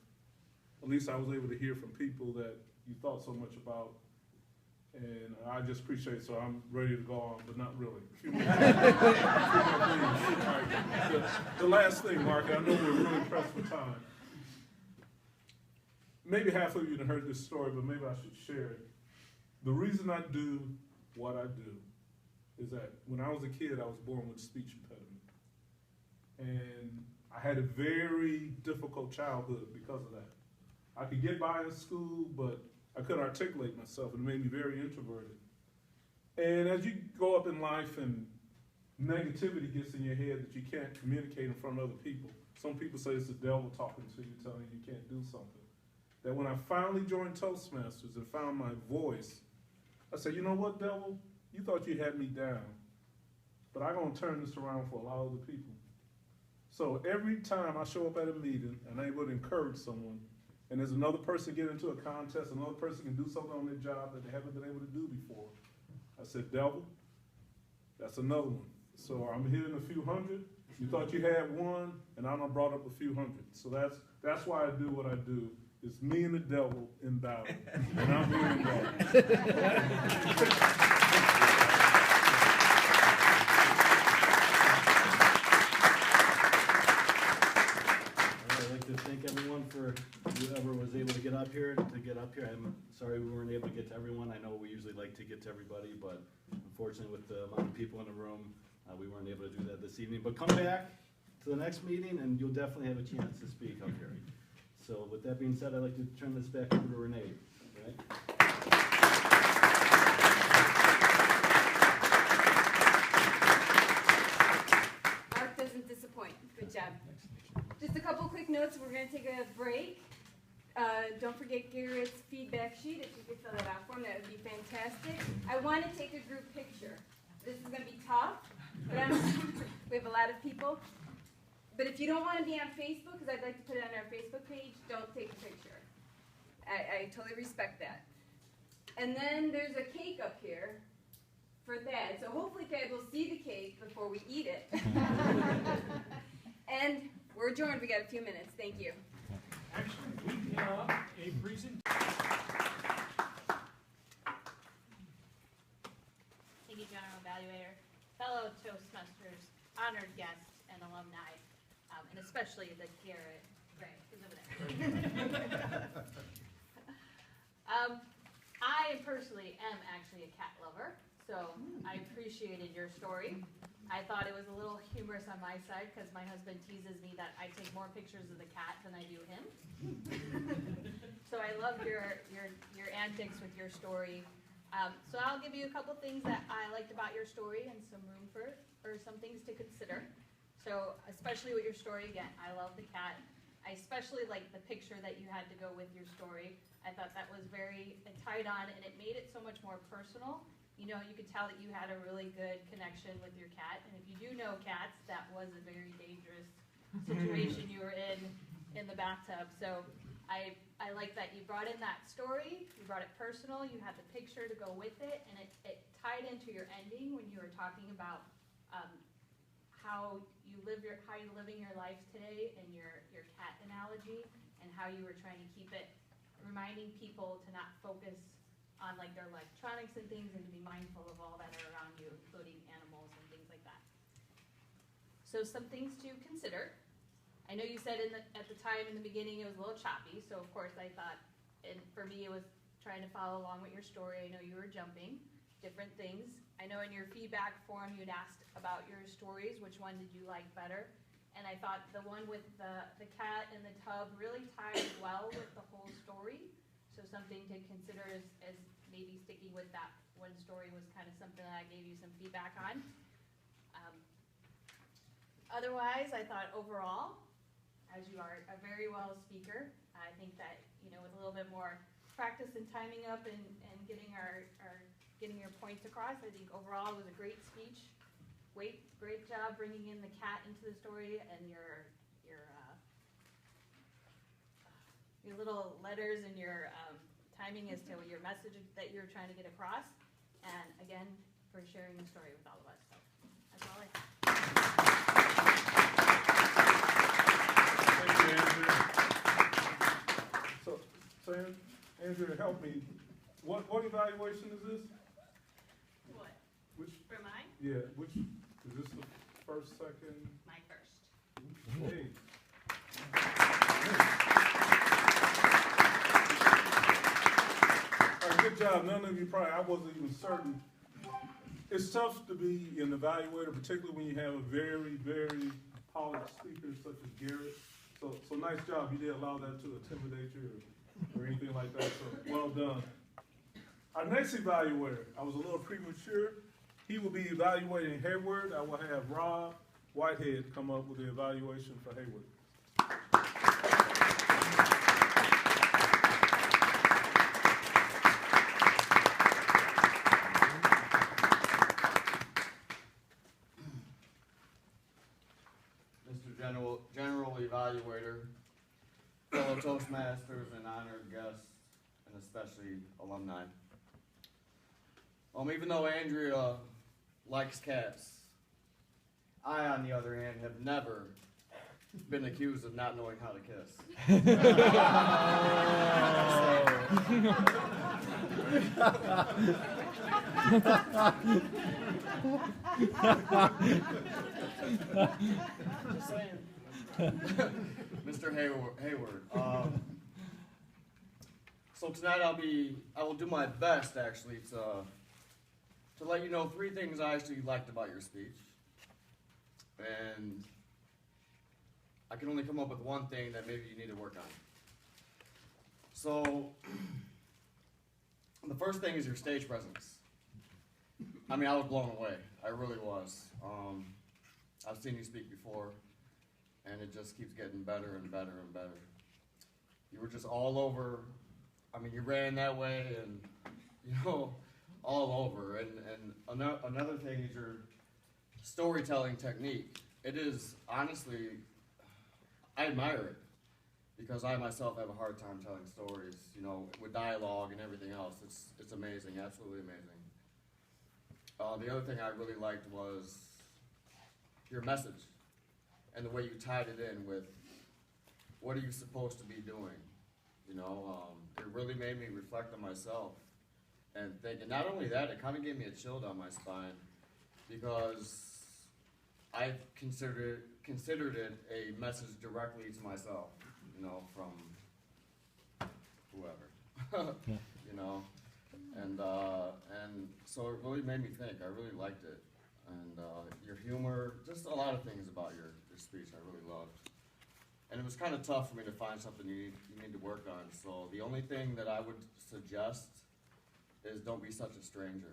[SPEAKER 3] at least I was able to hear from people that you thought so much about, and I just appreciate it, so I'm ready to go on, but not really. The last thing, Mark, I know we're really pressed for time. Maybe half of you have heard this story, but maybe I should share it. The reason I do what I do is that when I was a kid, I was born with a speech impediment. And I had a very difficult childhood because of that. I could get by in school, but I couldn't articulate myself, and it made me very introverted. And as you go up in life and negativity gets in your head that you can't communicate in front of other people, some people say it's the devil talking to you, telling you can't do something. That when I finally joined Toastmasters and found my voice, I said, you know what, devil? You thought you had me down, but I'm going to turn this around for a lot of other people. So every time I show up at a meeting and I'm able to encourage someone, and there's another person get into a contest, another person can do something on their job that they haven't been able to do before, I said, devil, that's another one. So I'm hitting a few hundred. You thought you had one, and I done brought up a few hundred. So that's why I do what I do. It's me and the devil in battle, and I'm winning battle.
[SPEAKER 14] I'd like to thank everyone for whoever was able to get up here. I'm sorry we weren't able to get to everyone. I know we usually like to get to everybody, but unfortunately with the amount of people in the room, we weren't able to do that this evening. But come back to the next meeting and you'll definitely have a chance to speak up here. So with that being said, I'd like to turn this back over to Renee. Right?
[SPEAKER 5] Mark doesn't disappoint. Good job. Just a couple quick notes. We're going to take a break. Don't forget Garrett's feedback sheet. If you could fill that out for him, that would be fantastic. I want to take a group picture. This is going to be tough, but we have a lot of people. But if you don't want to be on Facebook, because I'd like to put it on our Facebook page, don't take a picture. I totally respect that. And then there's a cake up here for Thad. So hopefully Thad will see the cake before we eat it. And we're adjourned. We got a few minutes. Thank you.
[SPEAKER 11] Actually, we have a presentation.
[SPEAKER 12] Thank you, General Bad.
[SPEAKER 16] evaluator, fellow Toastmasters, honored guests, and alumni, and especially the Garrett Gray, who's over there. I personally am actually a cat lover, so I appreciated your story. I thought it was a little humorous on my side because my husband teases me that I take more pictures of the cat than I do him. So I love your antics with your story. So I'll give you a couple things that I liked about your story and some room for some things to consider. So especially with your story, again, I love the cat. I especially like the picture that you had to go with your story. I thought that was very tied on, and it made it so much more personal. You know, you could tell that you had a really good connection with your cat, and if you do know cats, that was a very dangerous situation you were in the bathtub. So I like that you brought in that story, you brought it personal, you had the picture to go with it, and it tied into your ending when you were talking about how you're living your life today, and your cat analogy, and how you were trying to keep it, reminding people to not focus on like their electronics and things, and to be mindful of all that are around you, including animals and things like that. So some things to consider. I know you said at the time in the beginning it was a little choppy, so of course I thought, and for me it was trying to follow along with your story. I know you were jumping different things. I know in your feedback form you'd asked about your stories, which one did you like better? And I thought the one with the cat and the tub really tied well with the whole story. So something to consider as maybe sticking with that one story was kind of something that I gave you some feedback on. Otherwise, I thought overall, as you are a very well speaker, I think that, you know, with a little bit more practice and timing up and getting getting your points across, I think overall it was a great speech. Great job bringing in the cat into the story, and your little letters and your timing as to your message that you're trying to get across. And again, for sharing the story with all of us. So that's all I have.
[SPEAKER 3] Thank you, Andrea. So Andrea, help me. What evaluation is this?
[SPEAKER 5] What?
[SPEAKER 3] Which?
[SPEAKER 5] For mine?
[SPEAKER 3] Yeah. Which is this? The first, second?
[SPEAKER 5] My first.
[SPEAKER 3] Hey. All right, good job. None of you probably, I wasn't even certain. It's tough to be an evaluator, particularly when you have a very, very polished speaker such as Garrett. So nice job. You didn't allow that to intimidate you or anything like that. So well done. Our next evaluator, I was a little premature. He will be evaluating Hayward. I will have Rob Whitehead come up with the evaluation for Hayward.
[SPEAKER 7] Mr. General Evaluator, fellow Toastmasters and honored guests, and especially alumni. Even though Andrea likes cats, I, on the other hand, have never been accused of not knowing how to kiss. Just saying. Mr. Hayward. So tonight I will do my best actually to let you know 3 things I actually liked about your speech. And I can only come up with one thing that maybe you need to work on. So, the first thing is your stage presence. I mean, I was blown away. I really was. I've seen you speak before, and it just keeps getting better and better and better. You were just all over. I mean, you ran that way and, you know, all over. And another thing is your storytelling technique. It is, honestly, I admire it because I myself have a hard time telling stories, you know, with dialogue and everything else. It's amazing, absolutely amazing. The other thing I really liked was your message and the way you tied it in with what are you supposed to be doing, you know. It really made me reflect on myself and think, and not only that, it kind of gave me a chill down my spine because I considered it a message directly to myself, you know, from whoever, you know, and so it really made me think. I really liked it, and your humor, just a lot of things about your speech I really loved. And it was kind of tough for me to find something you need to work on. So the only thing that I would suggest is don't be such a stranger.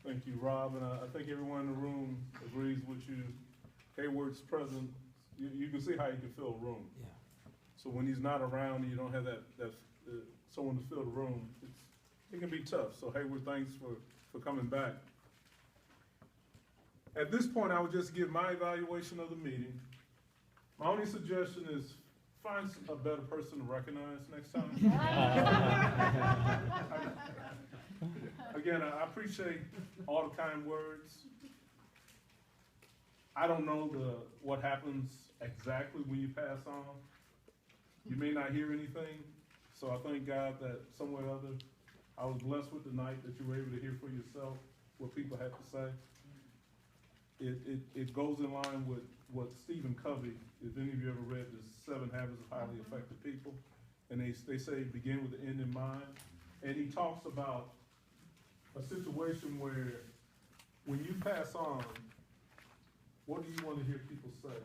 [SPEAKER 3] Thank you, Rob, and I think everyone in the room agrees with you. Hayward's presence, you can see how he can fill a room. Yeah. So when he's not around, and you don't have that someone to fill the room, it can be tough. So Hayward, thanks for coming back. At this point, I would just give my evaluation of the meeting. My only suggestion is find a better person to recognize next time. Again, I appreciate all the kind words. I don't know what happens exactly when you pass on. You may not hear anything, so I thank God that somewhere or other, I was blessed with the night that you were able to hear for yourself what people have to say. It goes in line with what Stephen Covey, if any of you ever read the 7 Habits of Highly Effective People, and they say begin with the end in mind, and he talks about a situation where when you pass on, what do you want to hear people say?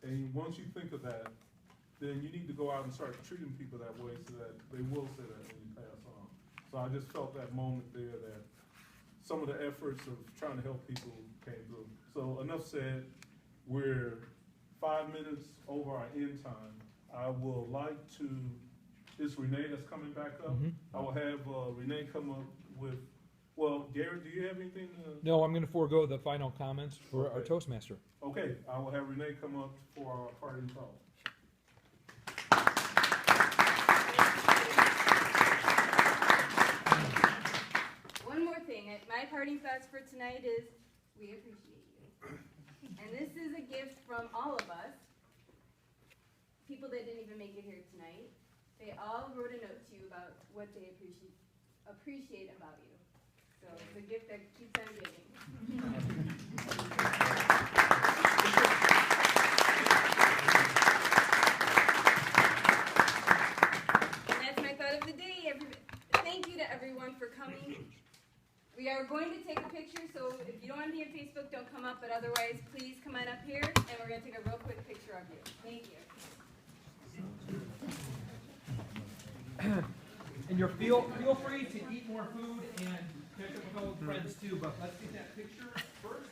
[SPEAKER 3] And once you think of that, then you need to go out and start treating people that way so that they will say that when you pass on. So I just felt that moment there that some of the efforts of trying to help people came through. So enough said, we're 5 minutes over our end time. I would like to, it's Renee that's coming back up. I will have Renee come up with, well, Gary, do you have anything?
[SPEAKER 9] No, I'm going to forego the final comments for our Toastmaster.
[SPEAKER 3] Okay, I will have Renee come up for our parting talk.
[SPEAKER 5] One more thing, my parting thoughts for tonight is, we appreciate you. And this is a gift from all of us, people that didn't even make it here tonight. They all wrote a note to you about what they appreciate about you. So it's a gift that keeps on giving. And that's my thought of the day. Thank you to everyone for coming. We are going to take a picture, so if you don't want to be on Facebook, don't come up, but otherwise, please come on up here, and we're going to take a real quick picture of you. Thank you.
[SPEAKER 9] And feel free to eat more food and catch up with all the friends too, but let's get that picture first.